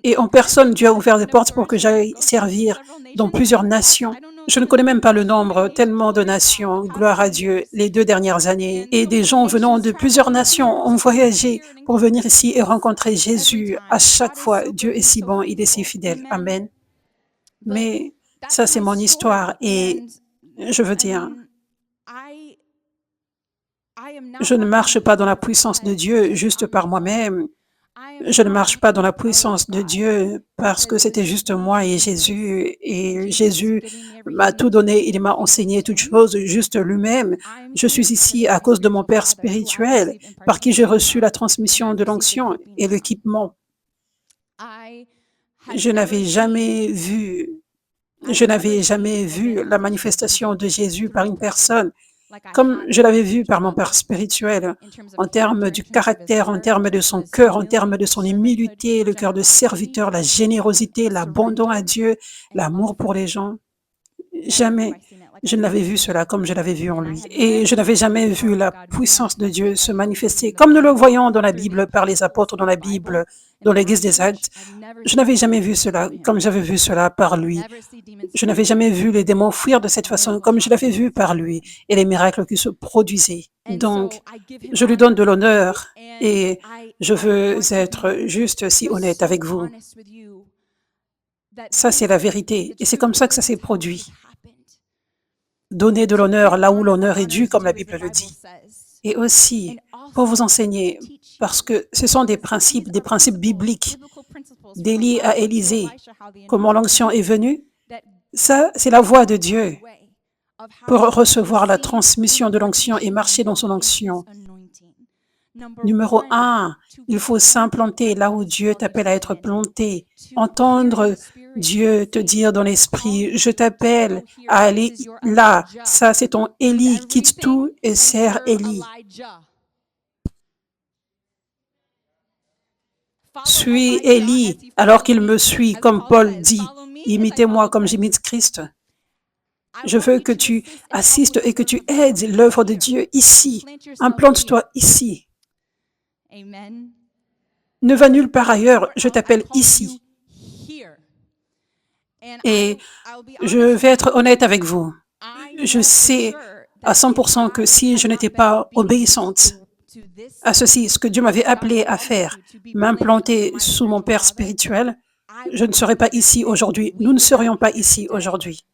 Et en personne, Dieu a ouvert des portes pour que j'aille servir dans plusieurs nations. Je ne connais même pas le nombre, tellement de nations, gloire à Dieu, les 2 dernières années. Et des gens venant de plusieurs nations ont voyagé pour venir ici et rencontrer Jésus. À chaque fois, Dieu est si bon, il est si fidèle. Amen. Mais ça, c'est mon histoire et je veux dire, je ne marche pas dans la puissance de Dieu juste par moi-même. Je ne marche pas dans la puissance de Dieu parce que c'était juste moi et Jésus m'a tout donné, il m'a enseigné toutes choses juste lui-même. Je suis ici à cause de mon Père spirituel par qui j'ai reçu la transmission de l'onction et l'équipement. Je n'avais jamais vu la manifestation de Jésus par une personne comme je l'avais vu par mon père spirituel, en termes du caractère, en termes de son cœur, en termes de son humilité, le cœur de serviteur, la générosité, l'abandon à Dieu, l'amour pour les gens. Jamais je ne l'avais vu cela comme je l'avais vu en lui. Et je n'avais jamais vu la puissance de Dieu se manifester comme nous le voyons dans la Bible, par les apôtres dans la Bible, dans l'Église des Actes. Je n'avais jamais vu cela comme j'avais vu cela par lui. Je n'avais jamais vu les démons fuir de cette façon comme je l'avais vu par lui et les miracles qui se produisaient. Donc, je lui donne de l'honneur et je veux être juste si honnête avec vous. Ça, c'est la vérité et c'est comme ça que ça s'est produit. Donner de l'honneur là où l'honneur est dû, comme la Bible le dit. Et aussi, pour vous enseigner, parce que ce sont des principes bibliques, d'Élie à Élisée, comment l'onction est venue. Ça, c'est la voie de Dieu pour recevoir la transmission de l'onction et marcher dans son onction. Numéro 1, il faut s'implanter là où Dieu t'appelle à être planté. Entendre Dieu te dire dans l'esprit, je t'appelle à aller là. Ça, c'est ton Élie. Quitte tout et sers Élie. Suis Élie alors qu'il me suit, comme Paul dit. Imitez-moi comme j'imite Christ. Je veux que tu assistes et que tu aides l'œuvre de Dieu ici. Implante-toi ici. Ne va nulle part ailleurs, je t'appelle ici. Et je vais être honnête avec vous. Je sais à 100% que si je n'étais pas obéissante à ceci, ce que Dieu m'avait appelé à faire, m'implanter sous mon Père spirituel, je ne serais pas ici aujourd'hui. Nous ne serions pas ici aujourd'hui.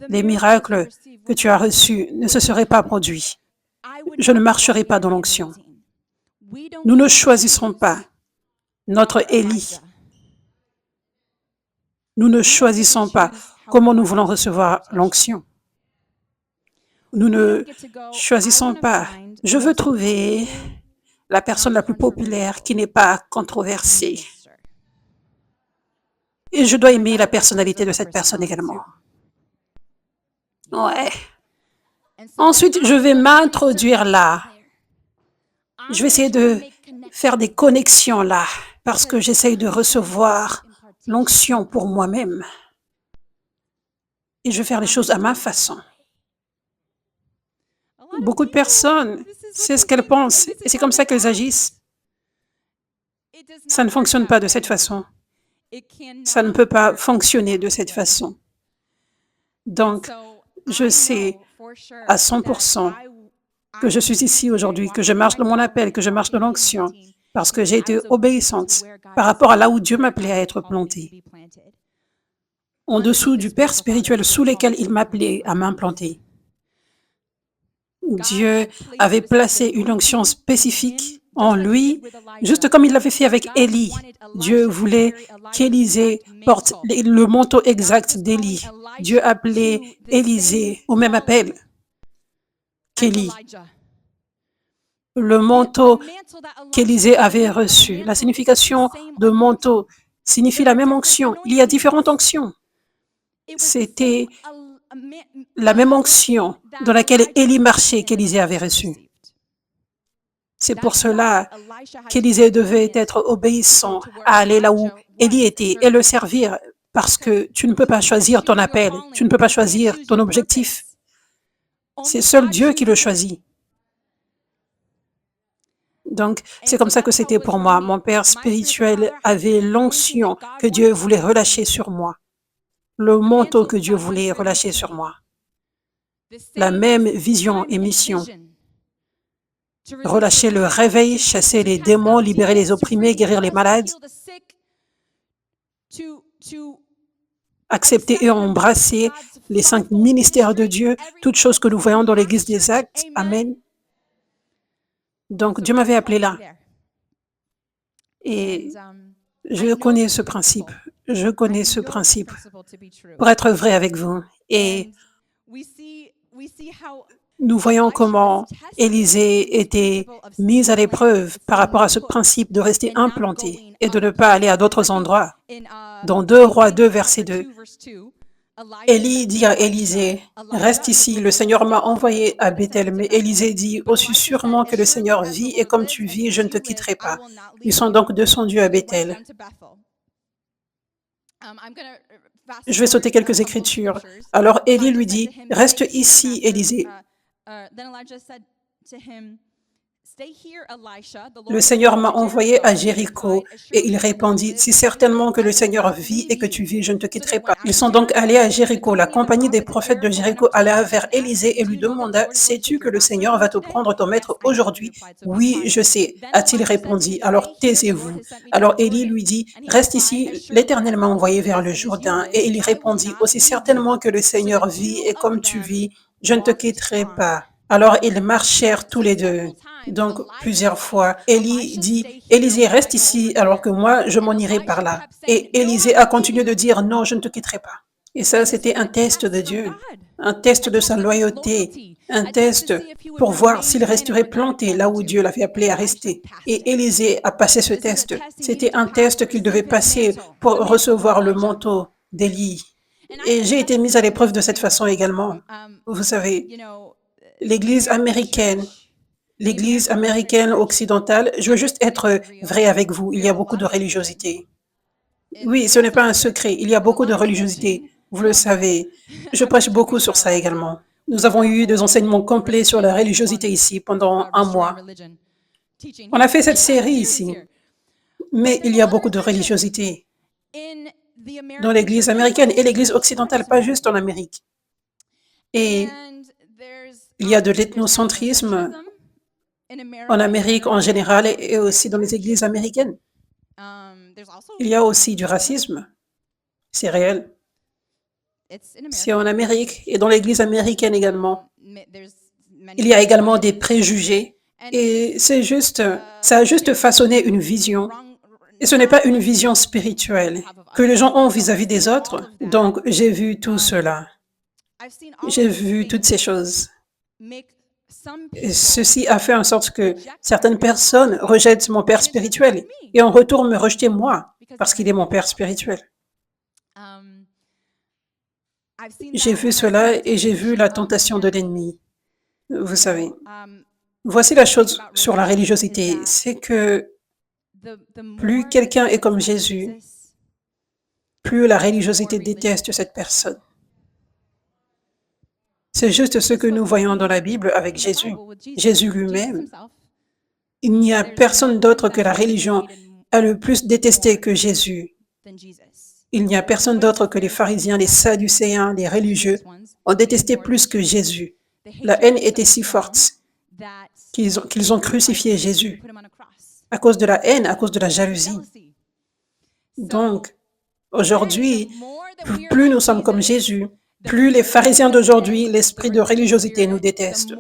Les miracles que tu as reçus ne se seraient pas produits. Je ne marcherai pas dans l'onction. Nous ne choisissons pas notre Élie. Nous ne choisissons pas comment nous voulons recevoir l'onction. Nous ne choisissons pas. Je veux trouver la personne la plus populaire qui n'est pas controversée. Et je dois aimer la personnalité de cette personne également. Ouais. Ensuite, je vais m'introduire là. Je vais essayer de faire des connexions là, parce que j'essaye de recevoir l'onction pour moi-même. Et je vais faire les choses à ma façon. Beaucoup de personnes, c'est ce qu'elles pensent, et c'est comme ça qu'elles agissent. Ça ne fonctionne pas de cette façon. Ça ne peut pas fonctionner de cette façon. Donc, je sais à 100% que je suis ici aujourd'hui, que je marche dans mon appel, que je marche dans l'onction, parce que j'ai été obéissante par rapport à là où Dieu m'appelait à être plantée, en dessous du Père spirituel sous lequel il m'appelait à m'implanter. Dieu avait placé une onction spécifique en lui, juste comme il l'avait fait avec Élie. Dieu voulait qu'Élisée porte le manteau exact d'Élie. Dieu appelait Élisée au même appel qu'Élie. Le manteau qu'Élisée avait reçu. La signification de manteau signifie la même onction. Il y a différentes onctions. C'était la même onction dans laquelle Élie marchait qu'Élisée avait reçue. C'est pour cela qu'Élisée devait être obéissant à aller là où Élie était et le servir, parce que tu ne peux pas choisir ton appel, tu ne peux pas choisir ton objectif. C'est seul Dieu qui le choisit. Donc, c'est comme ça que c'était pour moi. Mon père spirituel avait l'onction que Dieu voulait relâcher sur moi, le manteau que Dieu voulait relâcher sur moi, la même vision et mission. Relâcher le réveil, chasser les démons, libérer les opprimés, guérir les malades, accepter et embrasser les 5 ministères de Dieu, toutes choses que nous voyons dans l'Église des Actes. Amen. Donc, Dieu m'avait appelé là. Et je connais ce principe. Je connais ce principe pour être vrai avec vous. Et nous voyons comment Élisée était mise à l'épreuve par rapport à ce principe de rester implanté et de ne pas aller à d'autres endroits. Dans 2 Rois 2, verset 2, Élie dit à Élisée, « Reste ici, le Seigneur m'a envoyé à Bethel. » Mais Élisée dit, « Aussi sûrement que le Seigneur vit et comme tu vis, je ne te quitterai pas. » Ils sont donc descendus à Bethel. Je vais sauter quelques écritures. Alors Élie lui dit, « Reste ici, Élisée. » Le Seigneur m'a envoyé à Jéricho et il répondit, « Si certainement que le Seigneur vit et que tu vis, je ne te quitterai pas. » Ils sont donc allés à Jéricho. La compagnie des prophètes de Jéricho alla vers Élisée et lui demanda, « Sais-tu que le Seigneur va te prendre ton maître aujourd'hui? » « Oui, je sais, a-t-il répondu. « Alors taisez-vous. » Alors Élie lui dit, « Reste ici, l'Éternel m'a envoyé vers le Jourdain. » Et il répondit, « Aussi certainement que le Seigneur vit et comme tu vis, je ne te quitterai pas. » Alors ils marchèrent tous les deux. Donc plusieurs fois, Élie dit, « Élisée, reste ici alors que moi, je m'en irai par là. » Et Élisée a continué de dire, « Non, je ne te quitterai pas. » Et ça, c'était un test de Dieu, un test de sa loyauté, un test pour voir s'il resterait planté là où Dieu l'avait appelé à rester. Et Élisée a passé ce test. C'était un test qu'il devait passer pour recevoir le manteau d'Élie. Et j'ai été mise à l'épreuve de cette façon également. Vous savez, l'Église américaine occidentale, je veux juste être vrai avec vous, il y a beaucoup de religiosité. Oui, ce n'est pas un secret, il y a beaucoup de religiosité, vous le savez. Je prêche beaucoup sur ça également. Nous avons eu des enseignements complets sur la religiosité ici pendant 1 mois. On a fait cette série ici, mais il y a beaucoup de religiosité dans l'Église américaine et l'Église occidentale, pas juste en Amérique. Et il y a de l'ethnocentrisme en Amérique en général et aussi dans les églises américaines. Il y a aussi du racisme. C'est réel. C'est en Amérique et dans l'église américaine également. Il y a également des préjugés et ça a juste façonné une vision. Et ce n'est pas une vision spirituelle que les gens ont vis-à-vis des autres. Donc, j'ai vu tout cela. J'ai vu toutes ces choses. Et ceci a fait en sorte que certaines personnes rejettent mon père spirituel et en retour me rejeter moi parce qu'il est mon père spirituel. J'ai vu cela et j'ai vu la tentation de l'ennemi. Vous savez, voici la chose sur la religiosité, c'est que plus quelqu'un est comme Jésus, plus la religiosité déteste cette personne. C'est juste ce que nous voyons dans la Bible avec Jésus. Jésus lui-même, il n'y a personne d'autre que la religion a le plus détesté que Jésus. Il n'y a personne d'autre que les pharisiens, les sadducéens, les religieux ont détesté plus que Jésus. La haine était si forte qu'ils ont crucifié Jésus à cause de la haine, à cause de la jalousie. Donc, aujourd'hui, plus nous sommes comme Jésus, plus les pharisiens d'aujourd'hui, l'esprit de religiosité nous déteste.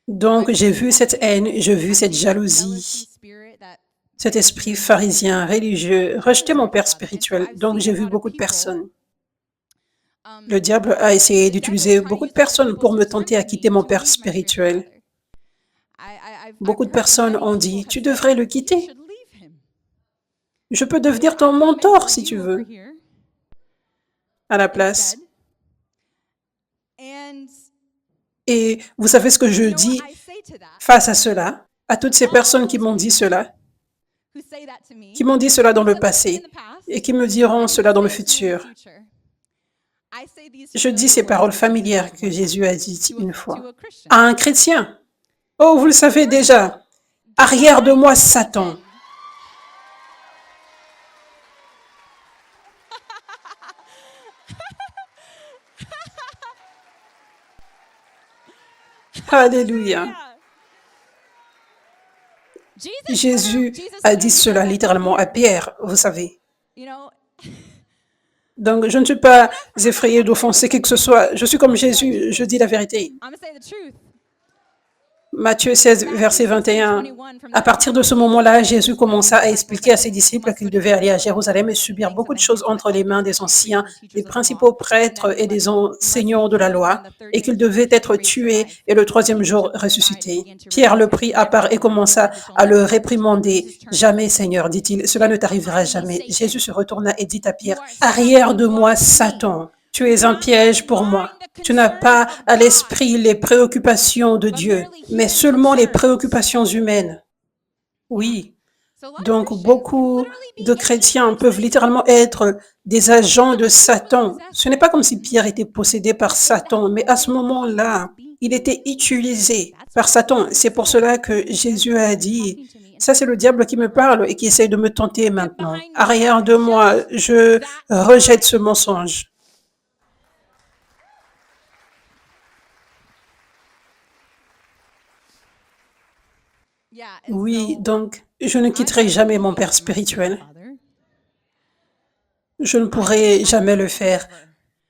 Donc, j'ai vu cette haine, j'ai vu cette jalousie, cet esprit pharisien, religieux, rejeter mon père spirituel. Donc, j'ai vu beaucoup de personnes. Le diable a essayé d'utiliser beaucoup de personnes pour me tenter à quitter mon père spirituel. Beaucoup de personnes ont dit, tu devrais le quitter. Je peux devenir ton mentor si tu veux, à la place. Et vous savez ce que je dis face à cela, à toutes ces personnes qui m'ont dit cela, qui m'ont dit cela dans le passé et qui me diront cela dans le futur. Je dis ces paroles familières que Jésus a dites une fois à un chrétien. Oh, vous le savez déjà, arrière de moi, Satan. Alléluia. Jésus a dit cela littéralement à Pierre, vous savez. Donc, je ne suis pas effrayée d'offenser qui que ce soit. Je suis comme Jésus, je dis la vérité. Matthieu 16, verset 21. À partir de ce moment-là, Jésus commença à expliquer à ses disciples qu'ils devaient aller à Jérusalem et subir beaucoup de choses entre les mains des anciens, des principaux prêtres et des enseignants de la loi, et qu'ils devaient être tués et le troisième jour ressuscités. Pierre le prit à part et commença à le réprimander. « Jamais, Seigneur, dit-il, cela ne t'arrivera jamais. » Jésus se retourna et dit à Pierre, « Arrière de moi, Satan. Tu es un piège pour moi. Tu n'as pas à l'esprit les préoccupations de Dieu, mais seulement les préoccupations humaines. » Oui. Donc, beaucoup de chrétiens peuvent littéralement être des agents de Satan. Ce n'est pas comme si Pierre était possédé par Satan, mais à ce moment-là, il était utilisé par Satan. C'est pour cela que Jésus a dit, ça c'est le diable qui me parle et qui essaie de me tenter maintenant. Arrière de moi, je rejette ce mensonge. Oui, donc je ne quitterai jamais mon père spirituel. Je ne pourrai jamais le faire.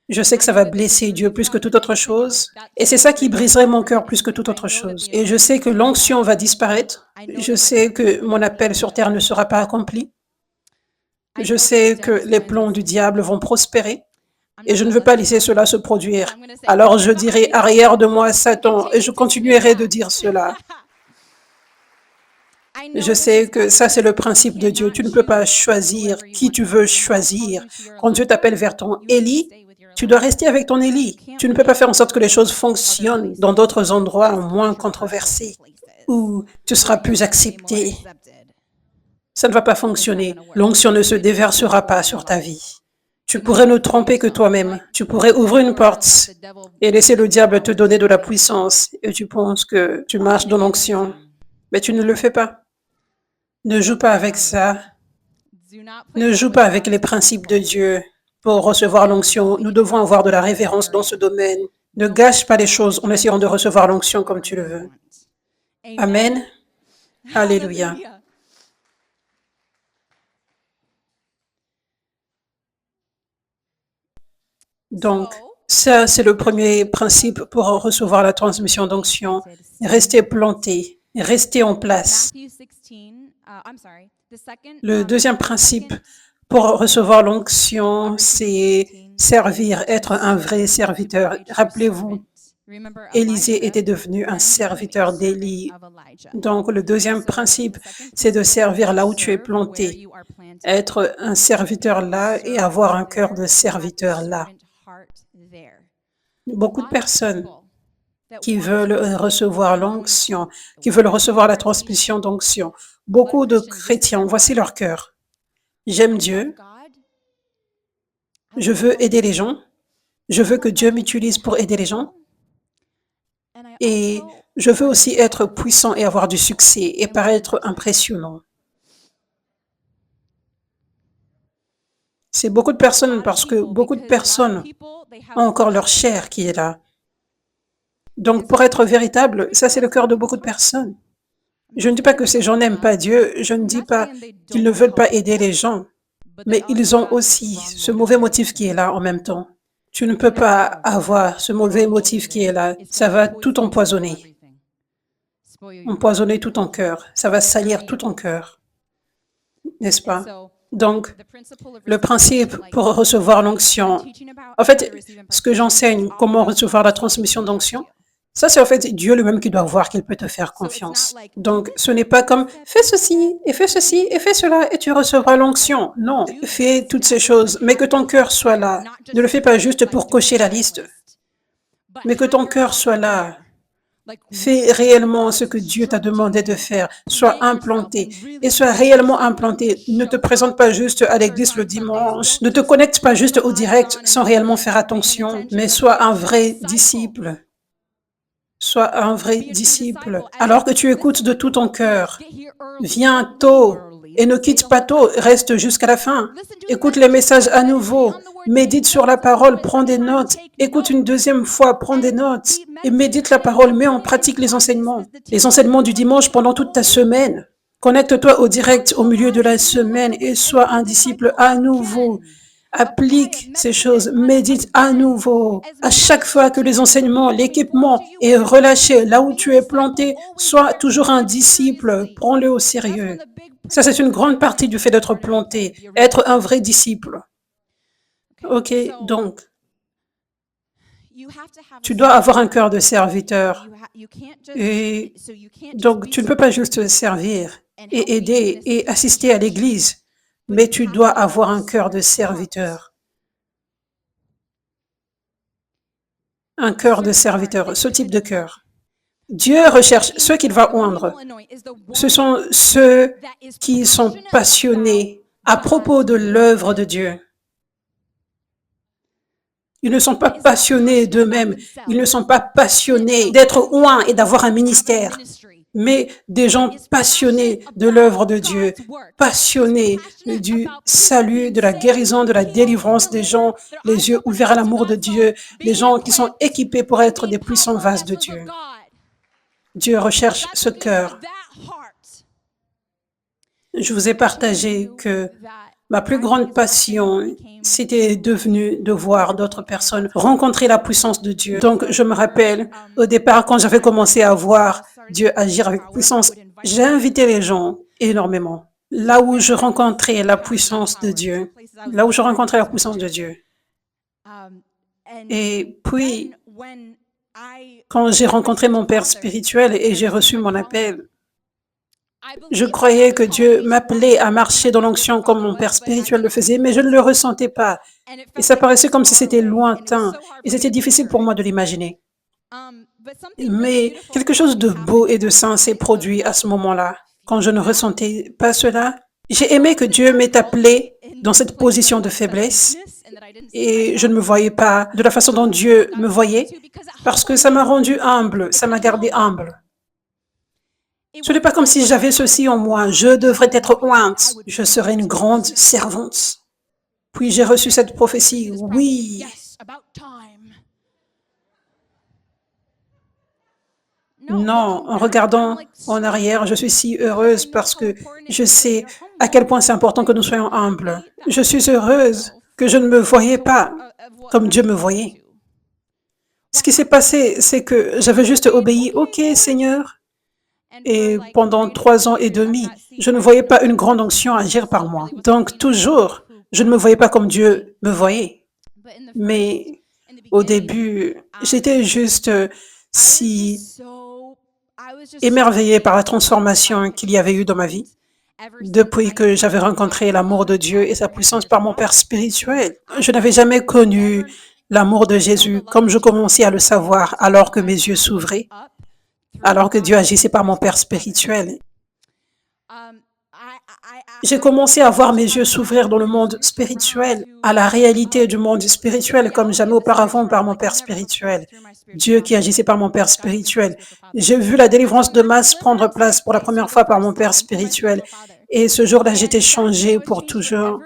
Je sais que ça va blesser Dieu plus que toute autre chose. Et c'est ça qui briserait mon cœur plus que toute autre chose. Et je sais que l'onction va disparaître. Je sais que mon appel sur terre ne sera pas accompli. Je sais que les plans du diable vont prospérer. Et je ne veux pas laisser cela se produire. Alors je dirai, arrière de moi, Satan, et je continuerai de dire cela. Je sais que ça, c'est le principe de Dieu. Tu ne peux pas choisir qui tu veux choisir. Quand Dieu t'appelle vers ton Élie, tu dois rester avec ton Élie. Tu ne peux pas faire en sorte que les choses fonctionnent dans d'autres endroits moins controversés où tu seras plus accepté. Ça ne va pas fonctionner. L'onction ne se déversera pas sur ta vie. Tu pourrais ne tromper que toi-même. Tu pourrais ouvrir une porte et laisser le diable te donner de la puissance et tu penses que tu marches dans l'onction. Mais tu ne le fais pas. Ne joue pas avec ça. Ne joue pas avec les principes de Dieu. Pour recevoir l'onction, nous devons avoir de la révérence dans ce domaine. Ne gâche pas les choses en essayant de recevoir l'onction comme tu le veux. Amen. Alléluia. Donc, ça, c'est le premier principe pour recevoir la transmission d'onction. Rester planté, rester en place. Le deuxième principe pour recevoir l'onction, c'est servir, être un vrai serviteur. Rappelez-vous, Élisée était devenu un serviteur d'Élie. Donc, le deuxième principe, c'est de servir là où tu es planté. Être un serviteur là et avoir un cœur de serviteur là. Beaucoup de personnes qui veulent recevoir l'onction, qui veulent recevoir la transmission d'onction. Beaucoup de chrétiens, voici leur cœur. J'aime Dieu. Je veux aider les gens. Je veux que Dieu m'utilise pour aider les gens. Et je veux aussi être puissant et avoir du succès et paraître impressionnant. C'est beaucoup de personnes parce que beaucoup de personnes ont encore leur chair qui est là. Donc pour être véritable, ça c'est le cœur de beaucoup de personnes. Je ne dis pas que ces gens n'aiment pas Dieu, je ne dis pas qu'ils ne veulent pas aider les gens, mais ils ont aussi ce mauvais motif qui est là en même temps. Tu ne peux pas avoir ce mauvais motif qui est là. Ça va tout empoisonner. Empoisonner tout ton cœur. Ça va salir tout ton cœur. N'est-ce pas? Donc, le principe pour recevoir l'onction, en fait, ce que j'enseigne, comment recevoir la transmission d'onction, ça c'est en fait Dieu lui-même qui doit voir qu'il peut te faire confiance. Donc, ce n'est pas comme fais ceci, et fais ceci, et fais cela, et tu recevras l'onction. Non, fais toutes ces choses, mais que ton cœur soit là. Ne le fais pas juste pour cocher la liste, mais que ton cœur soit là. Fais réellement ce que Dieu t'a demandé de faire. Sois implanté et sois réellement implanté. Ne te présente pas juste à l'église le dimanche. Ne te connecte pas juste au direct sans réellement faire attention, mais sois un vrai disciple. Sois un vrai disciple. Alors que tu écoutes de tout ton cœur, viens tôt et ne quitte pas tôt, reste jusqu'à la fin. Écoute les messages à nouveau, médite sur la parole, prends des notes, écoute une deuxième fois, prends des notes et médite la parole, mets en pratique les enseignements du dimanche pendant toute ta semaine. Connecte-toi au direct au milieu de la semaine et sois un disciple à nouveau. Applique ces choses, médite à nouveau. À chaque fois que les enseignements, l'équipement est relâché, là où tu es planté, sois toujours un disciple, prends-le au sérieux. Ça, c'est une grande partie du fait d'être planté, être un vrai disciple. Ok, donc, tu dois avoir un cœur de serviteur. Et donc, tu ne peux pas juste servir et aider et assister à l'église, mais tu dois avoir un cœur de serviteur. Un cœur de serviteur, ce type de cœur. Dieu recherche ceux qu'il va oindre. Ce sont ceux qui sont passionnés à propos de l'œuvre de Dieu. Ils ne sont pas passionnés d'eux-mêmes. Ils ne sont pas passionnés d'être oints et d'avoir un ministère, mais des gens passionnés de l'œuvre de Dieu, passionnés du salut, de la guérison, de la délivrance des gens, les yeux ouverts à l'amour de Dieu, des gens qui sont équipés pour être des puissants vases de Dieu. Dieu recherche ce cœur. Je vous ai partagé que ma plus grande passion, c'était devenu de voir d'autres personnes rencontrer la puissance de Dieu. Donc, je me rappelle, au départ, quand j'avais commencé à voir Dieu agir avec puissance, j'ai invité les gens énormément. Là où je rencontrais la puissance de Dieu, là où je rencontrais la puissance de Dieu. Et puis, quand j'ai rencontré mon père spirituel et j'ai reçu mon appel, je croyais que Dieu m'appelait à marcher dans l'onction comme mon père spirituel le faisait, mais je ne le ressentais pas. Et ça paraissait comme si c'était lointain. Et c'était difficile pour moi de l'imaginer. Mais quelque chose de beau et de saint s'est produit à ce moment-là. Quand je ne ressentais pas cela, j'ai aimé que Dieu m'ait appelé dans cette position de faiblesse et je ne me voyais pas de la façon dont Dieu me voyait parce que ça m'a rendu humble, ça m'a gardé humble. Ce n'est pas comme si j'avais ceci en moi. Je devrais être ointe. Je serai une grande servante. Puis j'ai reçu cette prophétie. Oui. Non, en regardant en arrière, je suis si heureuse parce que je sais à quel point c'est important que nous soyons humbles. Je suis heureuse que je ne me voyais pas comme Dieu me voyait. Ce qui s'est passé, c'est que j'avais juste obéi. Ok, Seigneur. Et pendant 3 ans et demi, je ne voyais pas une grande onction agir par moi. Donc toujours, je ne me voyais pas comme Dieu me voyait. Mais au début, j'étais juste si émerveillée par la transformation qu'il y avait eu dans ma vie. Depuis que j'avais rencontré l'amour de Dieu et sa puissance par mon père spirituel, je n'avais jamais connu l'amour de Jésus comme je commençais à le savoir alors que mes yeux s'ouvraient. Alors que Dieu agissait par mon père spirituel. J'ai commencé à voir mes yeux s'ouvrir dans le monde spirituel, à la réalité du monde spirituel comme jamais auparavant par mon père spirituel. Dieu qui agissait par mon père spirituel. J'ai vu la délivrance de masse prendre place pour la première fois par mon père spirituel. Et ce jour-là, j'étais changée pour toujours.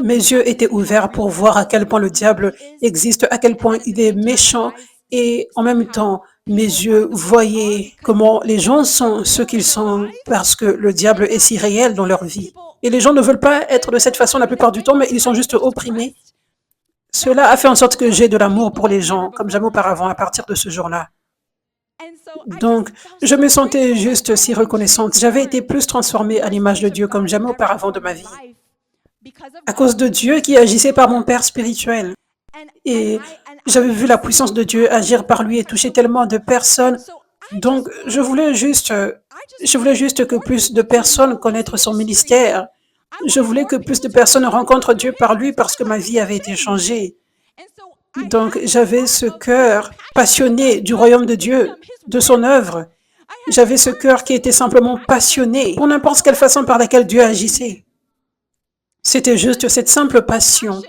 Mes yeux étaient ouverts pour voir à quel point le diable existe, à quel point il est méchant, et en même temps, mes yeux voyaient comment les gens sont ce qu'ils sont parce que le diable est si réel dans leur vie. Et les gens ne veulent pas être de cette façon la plupart du temps, mais ils sont juste opprimés. Cela a fait en sorte que j'ai de l'amour pour les gens, comme jamais auparavant, à partir de ce jour-là. Donc, je me sentais juste si reconnaissante. J'avais été plus transformée à l'image de Dieu comme jamais auparavant de ma vie, à cause de Dieu qui agissait par mon Père spirituel. Et j'avais vu la puissance de Dieu agir par lui et toucher tellement de personnes. Donc, je voulais juste que plus de personnes connaissent son ministère. Je voulais que plus de personnes rencontrent Dieu par lui parce que ma vie avait été changée. Donc, j'avais ce cœur passionné du royaume de Dieu, de son œuvre. J'avais ce cœur qui était simplement passionné pour n'importe quelle façon par laquelle Dieu agissait. C'était juste cette simple passion.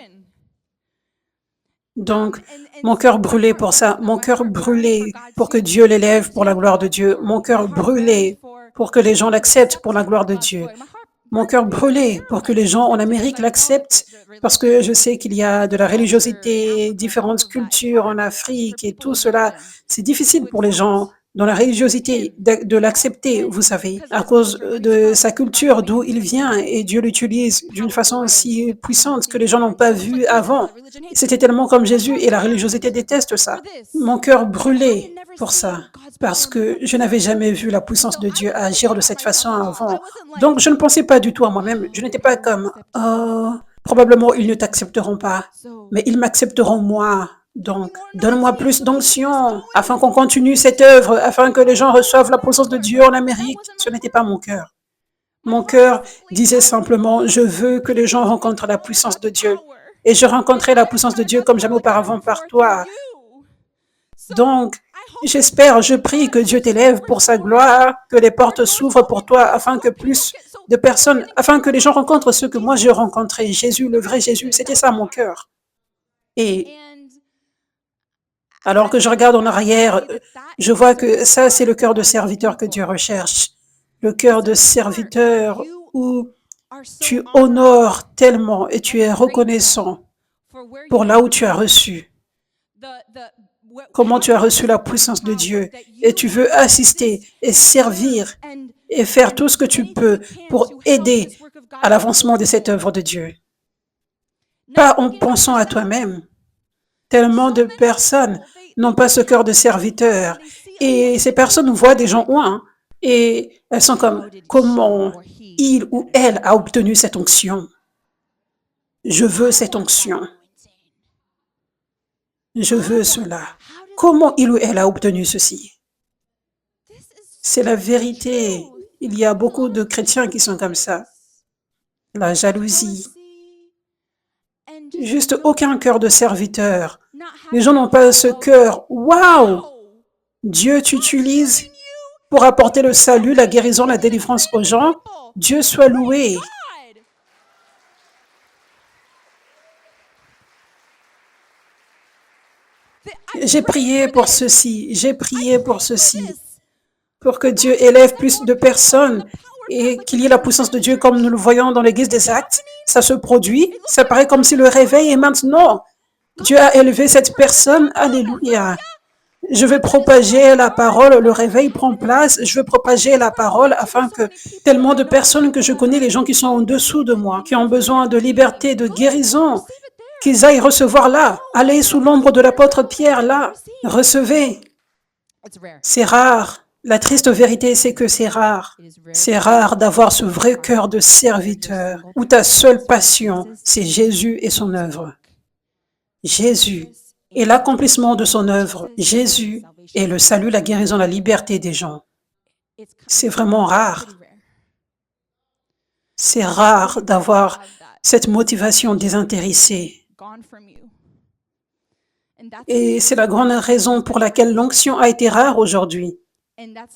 Donc, mon cœur brûlait pour ça. Mon cœur brûlait pour que Dieu l'élève pour la gloire de Dieu. Mon cœur brûlait pour que les gens l'acceptent pour la gloire de Dieu. Mon cœur brûlait pour que les gens en Amérique l'acceptent parce que je sais qu'il y a de la religiosité, différentes cultures en Afrique et tout cela. C'est difficile pour les gens dans la religiosité de l'accepter, vous savez, à cause de sa culture, d'où il vient, et Dieu l'utilise d'une façon si puissante que les gens n'ont pas vu avant. C'était tellement comme Jésus et la religiosité déteste ça. Mon cœur brûlait pour ça parce que je n'avais jamais vu la puissance de Dieu agir de cette façon avant. Donc, je ne pensais pas du tout à moi-même. Je n'étais pas comme, oh, probablement ils ne t'accepteront pas, mais ils m'accepteront moi. Donc, donne-moi plus d'onction afin qu'on continue cette œuvre, afin que les gens reçoivent la puissance de Dieu en Amérique. Ce n'était pas mon cœur. Mon cœur disait simplement, je veux que les gens rencontrent la puissance de Dieu. Et je rencontrais la puissance de Dieu comme jamais auparavant par toi. Donc, j'espère, je prie que Dieu t'élève pour sa gloire, que les portes s'ouvrent pour toi afin que plus de personnes, afin que les gens rencontrent ce que moi j'ai rencontré. Jésus, le vrai Jésus, c'était ça mon cœur. Et alors que je regarde en arrière, je vois que ça, c'est le cœur de serviteur que Dieu recherche. Le cœur de serviteur où tu honores tellement et tu es reconnaissant pour là où tu as reçu, comment tu as reçu la puissance de Dieu et tu veux assister et servir et faire tout ce que tu peux pour aider à l'avancement de cette œuvre de Dieu. Pas en pensant à toi-même. Tellement de personnes n'ont pas ce cœur de serviteur. Et ces personnes voient des gens loin et elles sont comme, comment il ou elle a obtenu cette onction? Je veux cette onction. Je veux cela. Comment il ou elle a obtenu ceci? C'est la vérité. Il y a beaucoup de chrétiens qui sont comme ça. La jalousie. Juste aucun cœur de serviteur. Les gens n'ont pas ce cœur. Waouh! Dieu t'utilise pour apporter le salut, la guérison, la délivrance aux gens. Dieu soit loué. J'ai prié pour ceci, pour que Dieu élève plus de personnes et qu'il y ait la puissance de Dieu comme nous le voyons dans l'Église des Actes. Ça se produit, ça paraît comme si le réveil est maintenant. Dieu a élevé cette personne, alléluia. Je vais propager la parole, le réveil prend place, je veux propager la parole afin que tellement de personnes que je connais, les gens qui sont en dessous de moi, qui ont besoin de liberté, de guérison, qu'ils aillent recevoir là, allez sous l'ombre de l'apôtre Pierre là, recevez. C'est rare. La triste vérité, c'est que c'est rare. C'est rare d'avoir ce vrai cœur de serviteur où ta seule passion, c'est Jésus et son œuvre. Jésus est l'accomplissement de son œuvre. Jésus est le salut, la guérison, la liberté des gens. C'est vraiment rare. C'est rare d'avoir cette motivation désintéressée. Et c'est la grande raison pour laquelle l'onction a été rare aujourd'hui.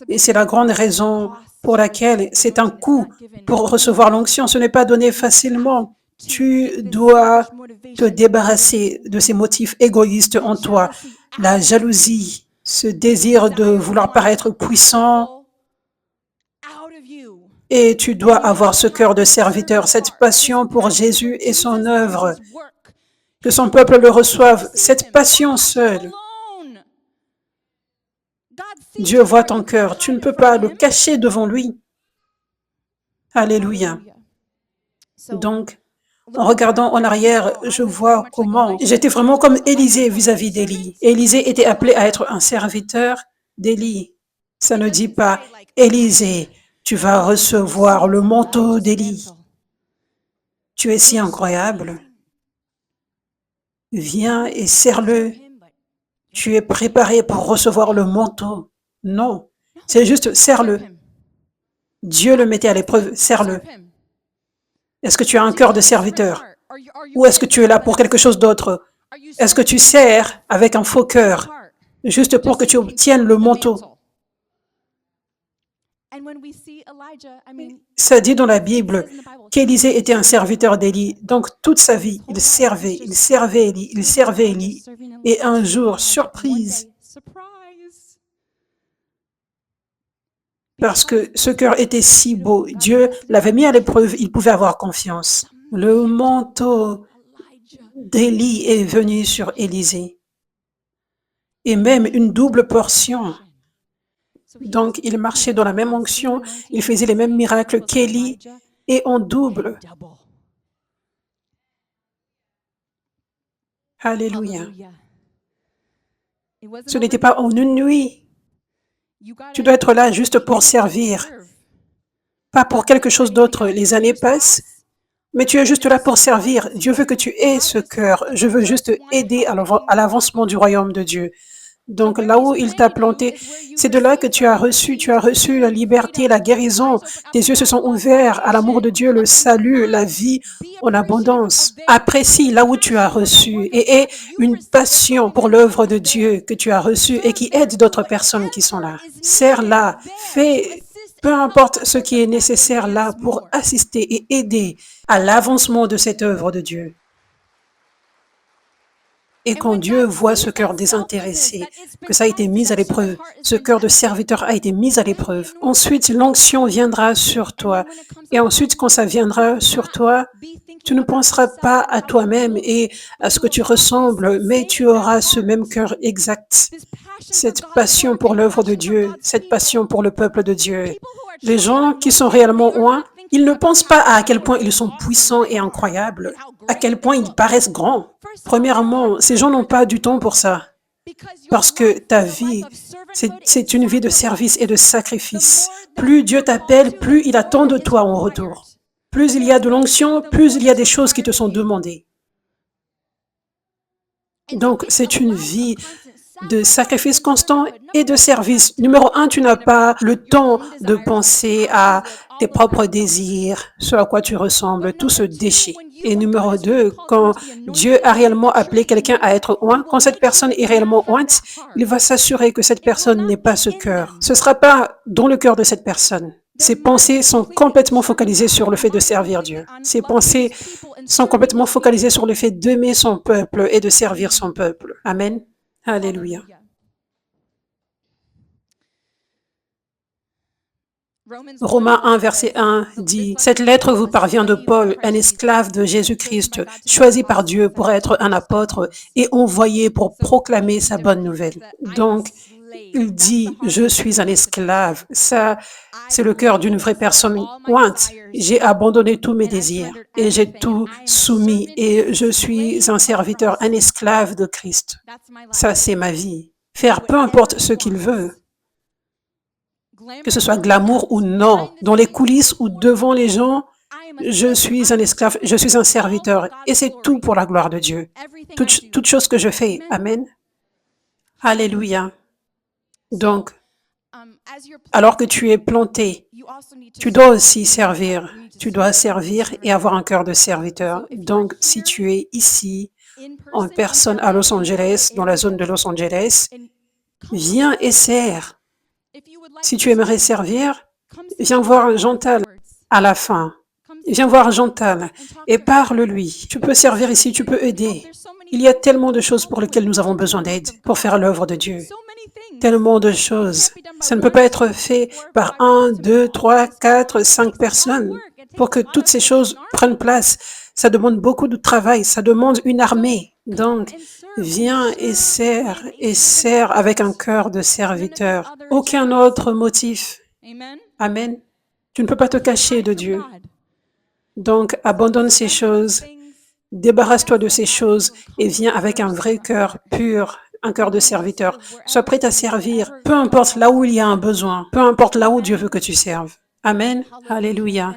Et c'est la grande raison pour laquelle c'est un coût pour recevoir l'onction. Ce n'est pas donné facilement. Tu dois te débarrasser de ces motifs égoïstes en toi. La jalousie, ce désir de vouloir paraître puissant Et tu dois avoir ce cœur de serviteur, cette passion pour Jésus et son œuvre, que son peuple le reçoive, cette passion seule. Dieu voit ton cœur, tu ne peux pas le cacher devant lui. Alléluia. Donc, en regardant en arrière, je vois comment j'étais vraiment comme Élisée vis-à-vis d'Élie. Élisée était appelé à être un serviteur d'Élie. Ça ne dit pas, Élisée, tu vas recevoir le manteau d'Élie. Tu es si incroyable. Viens et serre-le. Tu es préparé pour recevoir le manteau. Non, c'est juste serre-le. Dieu le mettait à l'épreuve, serre-le. Est-ce que tu as un cœur de serviteur? Ou est-ce que tu es là pour quelque chose d'autre? Est-ce que tu sers avec un faux cœur, juste pour que tu obtiennes le manteau? Ça dit dans la Bible qu'Élisée était un serviteur d'Élie. Donc, toute sa vie, il servait Élie, il servait Élie. Et un jour, surprise, parce que ce cœur était si beau, Dieu l'avait mis à l'épreuve, il pouvait avoir confiance. Le manteau d'Élie est venu sur Élisée. Et même une double portion. Donc, il marchait dans la même onction, il faisait les mêmes miracles qu'Élie, et en double. Alléluia. Ce n'était pas en une nuit. Tu dois être là juste pour servir, pas pour quelque chose d'autre. Les années passent, mais tu es juste là pour servir. Dieu veut que tu aies ce cœur. Je veux juste aider à l'avancement du royaume de Dieu. Donc là où il t'a planté, c'est de là que tu as reçu la liberté, la guérison. Tes yeux se sont ouverts à l'amour de Dieu, le salut, la vie en abondance. Apprécie là où tu as reçu et aie une passion pour l'œuvre de Dieu que tu as reçue et qui aide d'autres personnes qui sont là. Sers-là, fais peu importe ce qui est nécessaire là pour assister et aider à l'avancement de cette œuvre de Dieu. Et quand Dieu voit ce cœur désintéressé, que ça a été mis à l'épreuve, ce cœur de serviteur a été mis à l'épreuve, ensuite l'onction viendra sur toi. Et ensuite, quand ça viendra sur toi, tu ne penseras pas à toi-même et à ce que tu ressembles, mais tu auras ce même cœur exact. Cette passion pour l'œuvre de Dieu, cette passion pour le peuple de Dieu. Les gens qui sont réellement loin, ils ne pensent pas à quel point ils sont puissants et incroyables, à quel point ils paraissent grands. Premièrement, ces gens n'ont pas du temps pour ça, parce que ta vie, c'est une vie de service et de sacrifice. Plus Dieu t'appelle, plus il attend de toi en retour. Plus il y a de l'onction, plus il y a des choses qui te sont demandées. Donc, c'est une vie de sacrifice constant et de service. Numéro 1, tu n'as pas le temps de penser à tes propres désirs, ce à quoi tu ressembles, tout se déchire. Et numéro 2, quand Dieu a réellement appelé quelqu'un à être oint, quand cette personne est réellement ointe, il va s'assurer que cette personne n'ait pas ce cœur. Ce ne sera pas dans le cœur de cette personne. Ses pensées sont complètement focalisées sur le fait de servir Dieu. Ses pensées sont complètement focalisées sur le fait d'aimer son peuple et de servir son peuple. Amen. Alléluia. Romains 1, verset 1 dit « Cette lettre vous parvient de Paul, un esclave de Jésus-Christ, choisi par Dieu pour être un apôtre et envoyé pour proclamer sa bonne nouvelle. » Donc, il dit « Je suis un esclave ». Ça, c'est le cœur d'une vraie personne ointe. J'ai abandonné tous mes désirs et j'ai tout soumis et je suis un serviteur, un esclave de Christ. Ça, c'est ma vie. Faire peu importe ce qu'il veut, que ce soit glamour ou non, dans les coulisses ou devant les gens, je suis un esclave, je suis un serviteur et c'est tout pour la gloire de Dieu. Toute chose que je fais. Amen. Alléluia. Donc, alors que tu es planté, tu dois aussi servir. Tu dois servir et avoir un cœur de serviteur. Donc, si tu es ici, en personne à Los Angeles, dans la zone de Los Angeles, viens et sers. Si tu aimerais servir, viens voir Jantal à la fin. Viens voir Jantal et parle-lui. Tu peux servir ici, tu peux aider. Il y a tellement de choses pour lesquelles nous avons besoin d'aide pour faire l'œuvre de Dieu. tellement de choses. Ça ne peut pas être fait par 1, 2, 3, 4, 5 personnes. Pour que toutes ces choses prennent place, ça demande beaucoup de travail, ça demande une armée. Donc, viens et sers avec un cœur de serviteur. Aucun autre motif. Amen. Tu ne peux pas te cacher de Dieu. Donc, abandonne ces choses, débarrasse-toi de ces choses et viens avec un vrai cœur pur, un cœur de serviteur. Sois prêt à servir, peu importe là où il y a un besoin, peu importe là où Dieu veut que tu serves. Amen. Alléluia.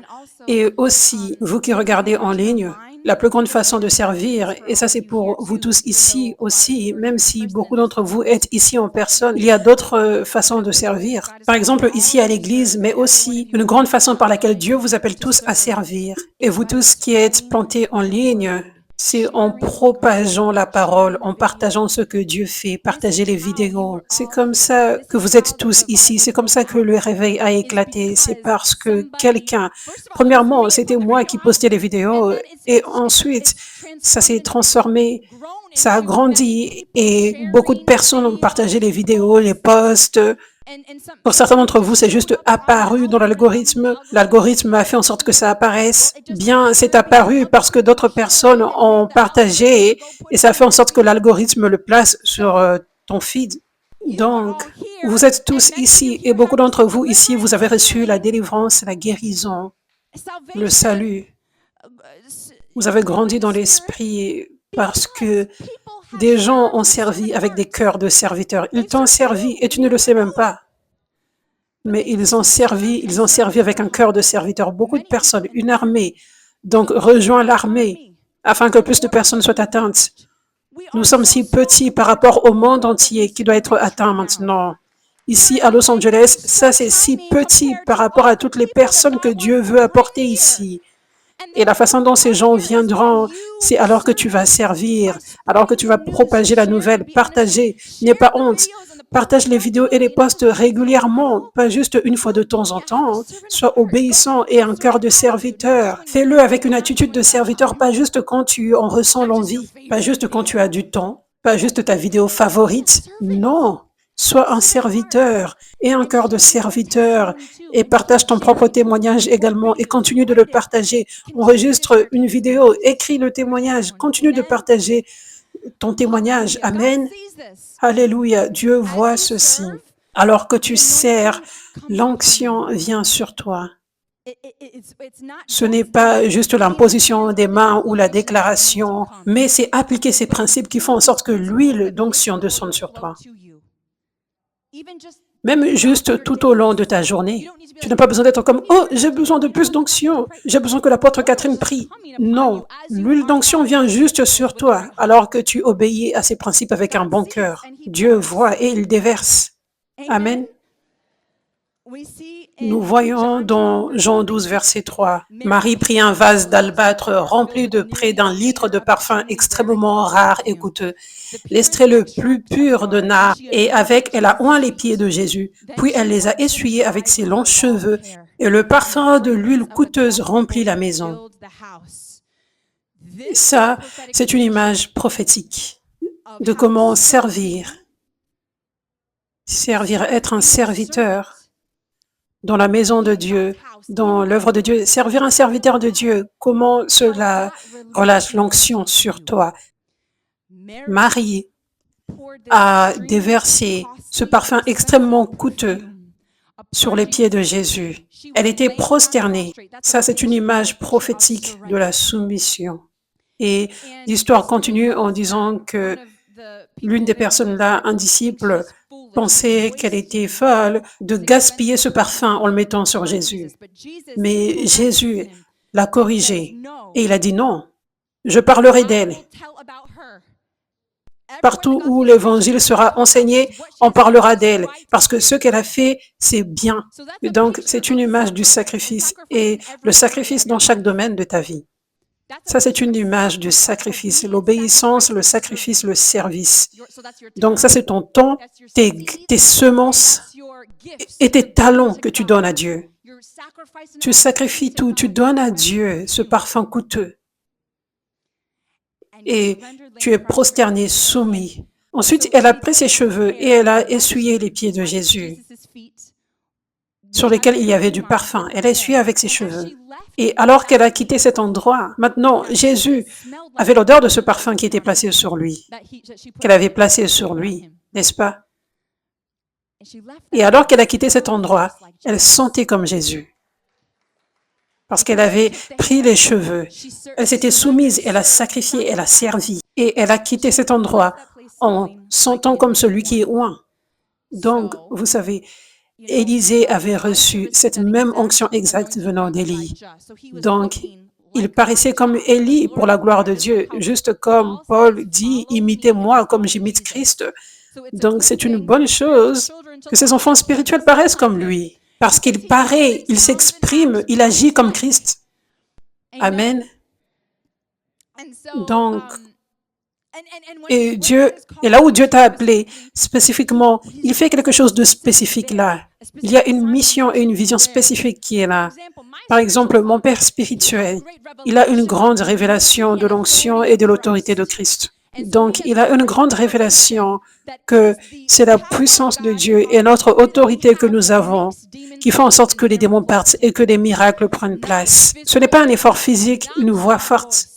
Et aussi, vous qui regardez en ligne, la plus grande façon de servir, et ça c'est pour vous tous ici aussi, même si beaucoup d'entre vous êtes ici en personne, il y a d'autres façons de servir. Par exemple, ici à l'église, mais aussi une grande façon par laquelle Dieu vous appelle tous à servir. Et vous tous qui êtes plantés en ligne, c'est en propageant la parole, en partageant ce que Dieu fait, partager les vidéos. C'est comme ça que vous êtes tous ici. C'est comme ça que le réveil a éclaté. C'est parce que quelqu'un, premièrement, c'était moi qui postais les vidéos et ensuite, ça s'est transformé, ça a grandi et beaucoup de personnes ont partagé les vidéos, les posts. Pour certains d'entre vous, c'est juste apparu dans l'algorithme. L'algorithme a fait en sorte que ça apparaisse. Bien, c'est apparu parce que d'autres personnes ont partagé et ça fait en sorte que l'algorithme le place sur ton feed. Donc, vous êtes tous ici et beaucoup d'entre vous ici, vous avez reçu la délivrance, la guérison, le salut. Vous avez grandi dans l'esprit parce que des gens ont servi avec des cœurs de serviteurs. Ils t'ont servi et tu ne le sais même pas. Mais ils ont servi avec un cœur de serviteur. Beaucoup de personnes, une armée. Donc, rejoins l'armée afin que plus de personnes soient atteintes. Nous sommes si petits par rapport au monde entier qui doit être atteint maintenant. Ici, à Los Angeles, ça c'est si petit par rapport à toutes les personnes que Dieu veut apporter ici. Et la façon dont ces gens viendront, c'est alors que tu vas servir, alors que tu vas propager la nouvelle, partager. N'aie pas honte. Partage les vidéos et les posts régulièrement, pas juste une fois de temps en temps. Sois obéissant et un cœur de serviteur. Fais-le avec une attitude de serviteur, pas juste quand tu en ressens l'envie, pas juste quand tu as du temps, pas juste ta vidéo favorite. Non, sois un serviteur et un cœur de serviteur et partage ton propre témoignage également et continue de le partager. Enregistre une vidéo, écris le témoignage, continue de partager ton témoignage. Amen. Alléluia. Dieu voit ceci. Alors que tu sers, l'onction vient sur toi. Ce n'est pas juste l'imposition des mains ou la déclaration, mais c'est appliquer ces principes qui font en sorte que l'huile d'onction descende sur toi. Même juste tout au long de ta journée. Tu n'as pas besoin d'être comme « Oh, j'ai besoin de plus d'onction. J'ai besoin que l'apôtre Catherine prie. » Non, l'huile d'onction vient juste sur toi alors que tu obéis à ces principes avec un bon cœur. Dieu voit et il déverse. Amen. Nous voyons dans Jean 12, verset 3, Marie prit un vase d'albâtre rempli de près d'1 litre de parfum extrêmement rare et coûteux, l'extrait le plus pur de nard, et avec elle a oint les pieds de Jésus, puis elle les a essuyés avec ses longs cheveux, et le parfum de l'huile coûteuse remplit la maison. Ça, c'est une image prophétique de comment servir, être un serviteur dans la maison de Dieu, dans l'œuvre de Dieu, servir un serviteur de Dieu, comment cela relâche l'onction sur toi. Marie a déversé ce parfum extrêmement coûteux sur les pieds de Jésus. Elle était prosternée. Ça, c'est une image prophétique de la soumission. Et l'histoire continue en disant que l'une des personnes là, un disciple, pensait qu'elle était folle de gaspiller ce parfum en le mettant sur Jésus. Mais Jésus l'a corrigé et il a dit non, je parlerai d'elle. Partout où l'évangile sera enseigné, on parlera d'elle parce que ce qu'elle a fait, c'est bien. Donc, c'est une image du sacrifice et le sacrifice dans chaque domaine de ta vie. Ça, c'est une image du sacrifice, l'obéissance, le sacrifice, le service. Donc, ça, c'est ton temps, tes semences et tes talents que tu donnes à Dieu. Tu sacrifies tout, tu donnes à Dieu ce parfum coûteux. Et tu es prosterné, soumis, Ensuite, elle a pris ses cheveux et elle a essuyé les pieds de Jésus, sur lesquels il y avait du parfum. Elle a essuyé avec ses cheveux. Et alors qu'elle a quitté cet endroit, maintenant, Jésus avait l'odeur de ce parfum qui était placé sur lui, qu'elle avait placé sur lui, n'est-ce pas? Et alors qu'elle a quitté cet endroit, elle sentait comme Jésus. Parce qu'elle avait pris les cheveux, elle s'était soumise, elle a sacrifié, elle a servi. Et elle a quitté cet endroit en sentant comme celui qui est oint. Donc, vous savez, Élisée avait reçu cette même onction exacte venant d'Élie. Donc, il paraissait comme Élie pour la gloire de Dieu, juste comme Paul dit, imitez-moi comme j'imite Christ. Donc, c'est une bonne chose que ses enfants spirituels paraissent comme lui, parce qu'il paraît, il s'exprime, il agit comme Christ. Amen. Donc, et Dieu, et là où Dieu t'a appelé spécifiquement, il fait quelque chose de spécifique là. Il y a une mission et une vision spécifique qui est là. Par exemple, mon père spirituel, il a une grande révélation de l'onction et de l'autorité de Christ. Donc, il a une grande révélation que c'est la puissance de Dieu et notre autorité que nous avons qui font en sorte que les démons partent et que les miracles prennent place. Ce n'est pas un effort physique, une voix forte.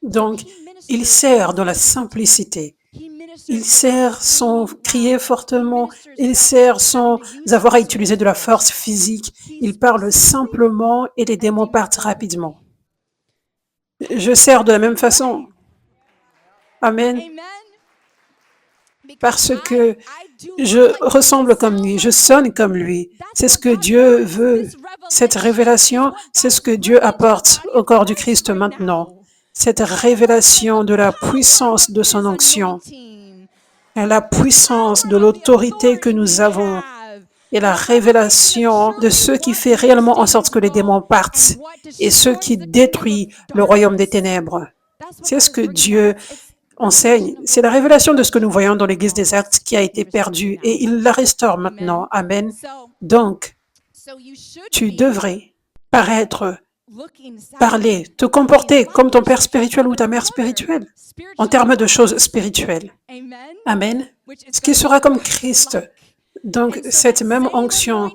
Donc, il sert dans la simplicité. Il sert sans crier fortement. Il sert sans avoir à utiliser de la force physique. Il parle simplement et les démons partent rapidement. Je sers de la même façon. Amen. Parce que je ressemble comme lui, je sonne comme lui. C'est ce que Dieu veut. Cette révélation, c'est ce que Dieu apporte au corps du Christ maintenant. Cette révélation de la puissance de son onction, et la puissance de l'autorité que nous avons, et la révélation de ce qui fait réellement en sorte que les démons partent, et ce qui détruit le royaume des ténèbres. C'est ce que Dieu enseigne. C'est la révélation de ce que nous voyons dans l'Église des Actes qui a été perdue, et il la restaure maintenant. Amen. Donc, tu devrais paraître, parler, te comporter comme ton père spirituel ou ta mère spirituelle, en termes de choses spirituelles. Amen. Ce qui sera comme Christ. Donc, cette même onction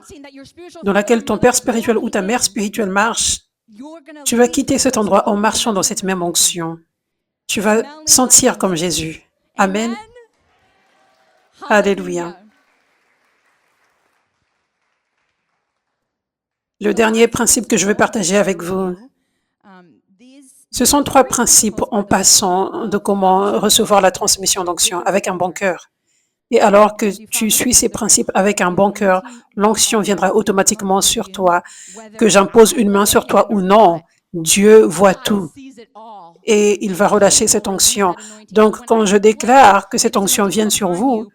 dans laquelle ton père spirituel ou ta mère spirituelle marche, tu vas quitter cet endroit en marchant dans cette même onction. Tu vas sentir comme Jésus. Amen. Alléluia. Le dernier principe que je veux partager avec vous, ce sont 3 principes en passant de comment recevoir la transmission d'onction avec un bon cœur. Et alors que tu suis ces principes avec un bon cœur, l'onction viendra automatiquement sur toi. Que j'impose une main sur toi ou non, Dieu voit tout. Et il va relâcher cette onction. Donc, quand je déclare que cette onction vienne sur vous,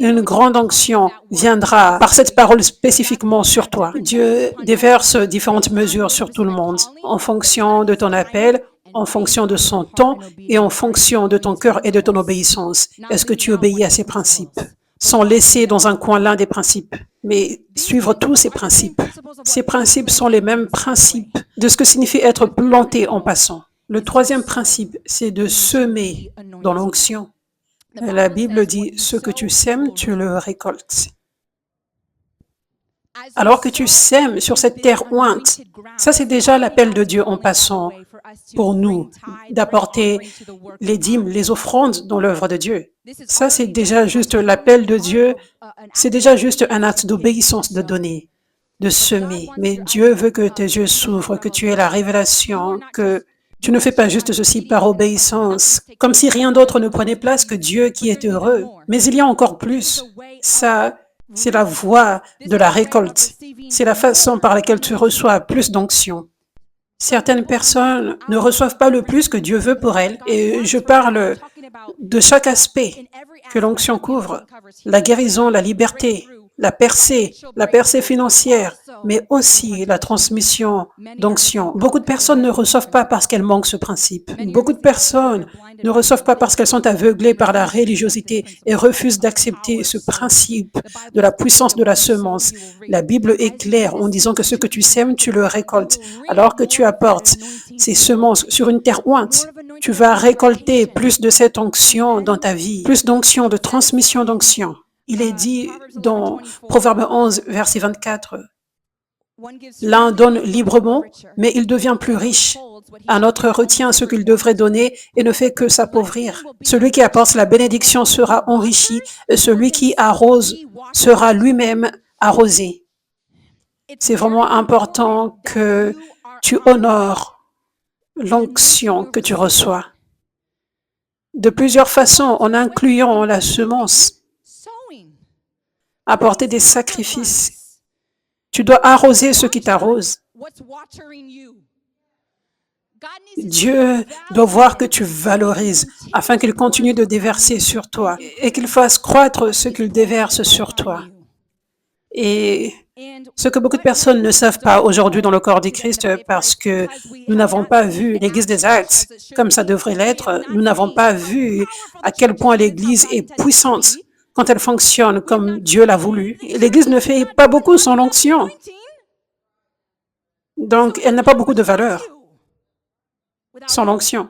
une grande onction viendra par cette parole spécifiquement sur toi. Dieu déverse différentes mesures sur tout le monde en fonction de ton appel, en fonction de son temps et en fonction de ton cœur et de ton obéissance. Est-ce que tu obéis à ces principes sans laisser dans un coin l'un des principes, mais suivre tous ces principes? Ces principes sont les mêmes principes de ce que signifie être planté en passant. Le 3e principe, c'est de semer dans l'onction. La Bible dit, ce que tu sèmes, tu le récoltes. Alors que tu sèmes sur cette terre ointe, ça c'est déjà l'appel de Dieu en passant pour nous, d'apporter les dîmes, les offrandes dans l'œuvre de Dieu. Ça c'est déjà juste l'appel de Dieu, c'est déjà juste un acte d'obéissance de donner, de semer. Mais Dieu veut que tes yeux s'ouvrent, que tu aies la révélation, que tu ne fais pas juste ceci par obéissance, comme si rien d'autre ne prenait place que Dieu qui est heureux. Mais il y a encore plus. Ça, c'est la voie de la récolte. C'est la façon par laquelle tu reçois plus d'onction. Certaines personnes ne reçoivent pas le plus que Dieu veut pour elles. Et je parle de chaque aspect que l'onction couvre. La guérison, la liberté, la percée financière, mais aussi la transmission d'onction. Beaucoup de personnes ne reçoivent pas parce qu'elles manquent ce principe. Beaucoup de personnes ne reçoivent pas parce qu'elles sont aveuglées par la religiosité et refusent d'accepter ce principe de la puissance de la semence. La Bible est claire en disant que ce que tu sèmes, tu le récoltes. Alors que tu apportes ces semences sur une terre ointe, tu vas récolter plus de cette onction dans ta vie, plus d'onction, de transmission d'onction. Il est dit dans Proverbe 11, verset 24, l'un donne librement, mais il devient plus riche. Un autre retient ce qu'il devrait donner et ne fait que s'appauvrir. Celui qui apporte la bénédiction sera enrichi, et celui qui arrose sera lui-même arrosé. C'est vraiment important que tu honores l'onction que tu reçois. De plusieurs façons, en incluant la semence, apporter des sacrifices. Tu dois arroser ce qui t'arrose. Dieu doit voir que tu valorises afin qu'il continue de déverser sur toi et qu'il fasse croître ce qu'il déverse sur toi. Et ce que beaucoup de personnes ne savent pas aujourd'hui dans le corps du Christ, parce que nous n'avons pas vu l'Église des Actes comme ça devrait l'être, nous n'avons pas vu à quel point l'Église est puissante quand elle fonctionne comme Dieu l'a voulu. L'Église ne fait pas beaucoup sans l'onction. Donc, elle n'a pas beaucoup de valeur sans l'onction.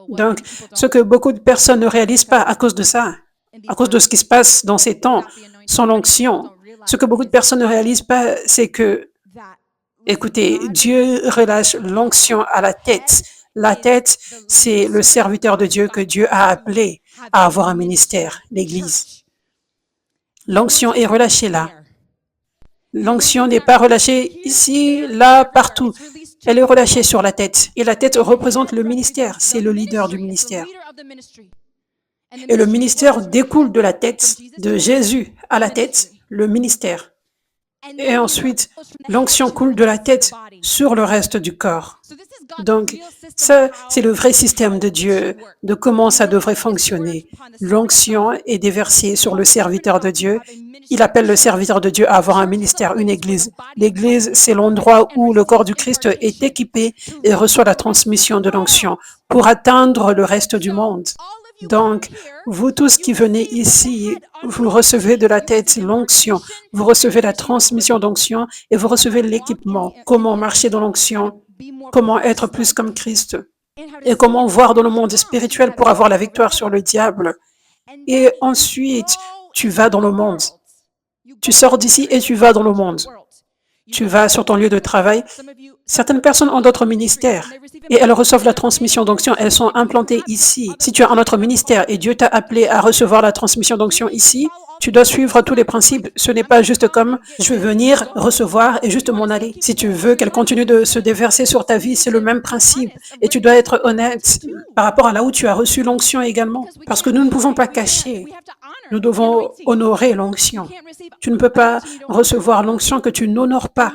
Donc, ce que beaucoup de personnes ne réalisent pas à cause de ça, à cause de ce qui se passe dans ces temps sans l'onction, ce que beaucoup de personnes ne réalisent pas, c'est que, écoutez, Dieu relâche l'onction à la tête. La tête, c'est le serviteur de Dieu que Dieu a appelé à avoir un ministère, l'Église. L'onction est relâchée là. L'onction n'est pas relâchée ici, là, partout. Elle est relâchée sur la tête. Et la tête représente le ministère. C'est le leader du ministère. Et le ministère découle de la tête, de Jésus à la tête, le ministère. Et ensuite, l'onction coule de la tête sur le reste du corps. Donc, ça, c'est le vrai système de Dieu, de comment ça devrait fonctionner. L'onction est déversée sur le serviteur de Dieu. Il appelle le serviteur de Dieu à avoir un ministère, une église. L'église, c'est l'endroit où le corps du Christ est équipé et reçoit la transmission de l'onction pour atteindre le reste du monde. Donc, vous tous qui venez ici, vous recevez de la tête l'onction, vous recevez la transmission d'onction et vous recevez l'équipement. Comment marcher dans l'onction, comment être plus comme Christ et comment voir dans le monde spirituel pour avoir la victoire sur le diable. Et ensuite, tu vas dans le monde. Tu sors d'ici et tu vas dans le monde. Tu vas sur ton lieu de travail. Certaines personnes ont d'autres ministères et elles reçoivent la transmission d'onction. Elles sont implantées ici. Si tu as un autre ministère et Dieu t'a appelé à recevoir la transmission d'onction ici, tu dois suivre tous les principes. Ce n'est pas juste comme je veux venir, recevoir et juste m'en aller. Si tu veux qu'elle continue de se déverser sur ta vie, c'est le même principe. Et tu dois être honnête par rapport à là où tu as reçu l'onction également. Parce que nous ne pouvons pas cacher. Nous devons honorer l'onction. Tu ne peux pas recevoir l'onction que tu n'honores pas.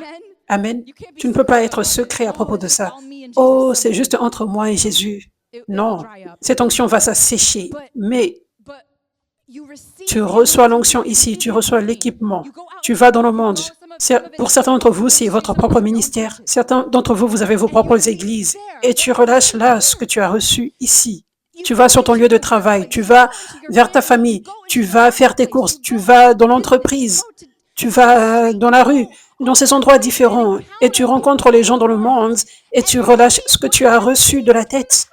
Amen. Tu ne peux pas être secret à propos de ça. Oh, c'est juste entre moi et Jésus. Non, cette onction va s'assécher. Mais tu reçois l'onction ici, tu reçois l'équipement. Tu vas dans le monde. Pour certains d'entre vous, c'est votre propre ministère. Certains d'entre vous, vous avez vos propres églises. Et tu relâches là ce que tu as reçu ici. Tu vas sur ton lieu de travail, tu vas vers ta famille, tu vas faire tes courses, tu vas dans l'entreprise, tu vas dans la rue, dans ces endroits différents, et tu rencontres les gens dans le monde, et tu relâches ce que tu as reçu de la tête.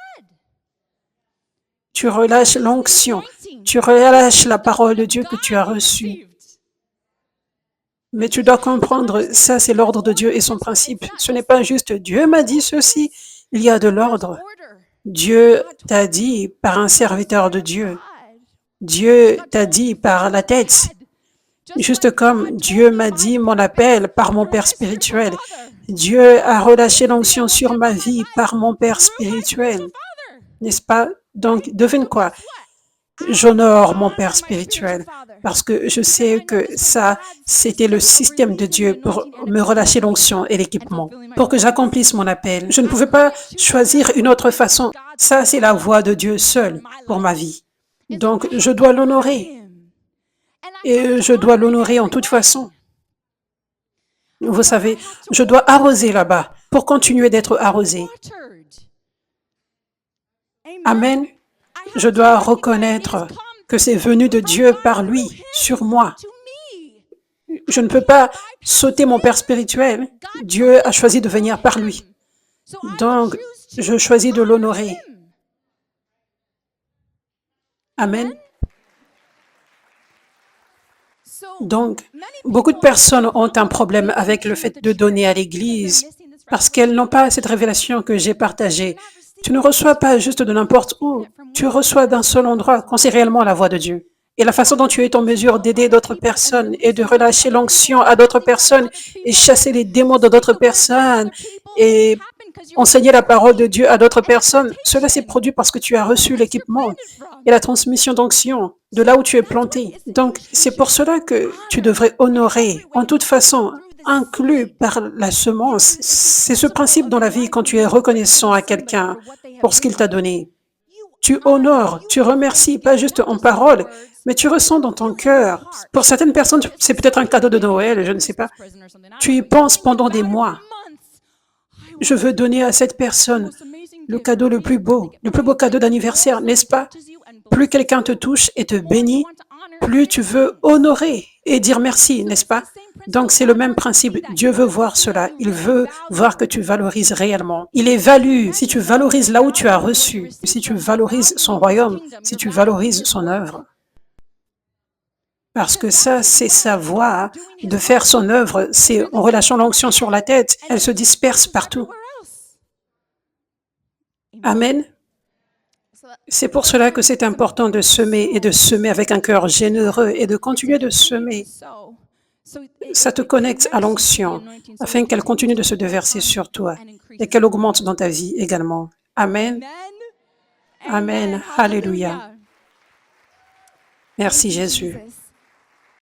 Tu relâches l'onction, tu relâches la parole de Dieu que tu as reçue. Mais tu dois comprendre, ça c'est l'ordre de Dieu et son principe. Ce n'est pas juste Dieu m'a dit ceci, il y a de l'ordre. Dieu t'a dit par un serviteur de Dieu. Dieu t'a dit par la tête. Juste comme Dieu m'a dit mon appel par mon Père spirituel. Dieu a relâché l'onction sur ma vie par mon Père spirituel. N'est-ce pas? Donc, devine quoi? J'honore mon Père spirituel parce que je sais que ça, c'était le système de Dieu pour me relâcher l'onction et l'équipement, pour que j'accomplisse mon appel. Je ne pouvais pas choisir une autre façon. Ça, c'est la voie de Dieu seul pour ma vie. Donc, je dois l'honorer. Et je dois l'honorer en toute façon. Vous savez, je dois arroser là-bas pour continuer d'être arrosé. Amen. Je dois reconnaître que c'est venu de Dieu par lui, sur moi. Je ne peux pas sauter mon père spirituel. Dieu a choisi de venir par lui. Donc, je choisis de l'honorer. Amen. Donc, beaucoup de personnes ont un problème avec le fait de donner à l'Église parce qu'elles n'ont pas cette révélation que j'ai partagée. Tu ne reçois pas juste de n'importe où, tu reçois d'un seul endroit quand c'est réellement la voix de Dieu. Et la façon dont tu es en mesure d'aider d'autres personnes et de relâcher l'onction à d'autres personnes et chasser les démons de d'autres personnes et enseigner la parole de Dieu à d'autres personnes, cela s'est produit parce que tu as reçu l'équipement et la transmission d'onction de là où tu es planté. Donc, c'est pour cela que tu devrais honorer en toute façon, inclus par la semence. C'est ce principe dans la vie quand tu es reconnaissant à quelqu'un pour ce qu'il t'a donné. Tu honores, tu remercies, pas juste en parole, mais tu ressens dans ton cœur. Pour certaines personnes, c'est peut-être un cadeau de Noël, je ne sais pas. Tu y penses pendant des mois. Je veux donner à cette personne le cadeau le plus beau cadeau d'anniversaire, n'est-ce pas? Plus quelqu'un te touche et te bénit, plus tu veux honorer et dire merci, n'est-ce pas? Donc, c'est le même principe. Dieu veut voir cela. Il veut voir que tu valorises réellement. Il évalue si tu valorises là où tu as reçu, si tu valorises son royaume, si tu valorises son œuvre. Parce que ça, c'est sa voie de faire son œuvre. C'est en relâchant l'onction sur la tête, elle se disperse partout. Amen. C'est pour cela que c'est important de semer et de semer avec un cœur généreux et de continuer de semer. Ça te connecte à l'onction afin qu'elle continue de se déverser sur toi et qu'elle augmente dans ta vie également. Amen. Amen. Alléluia. Merci Jésus.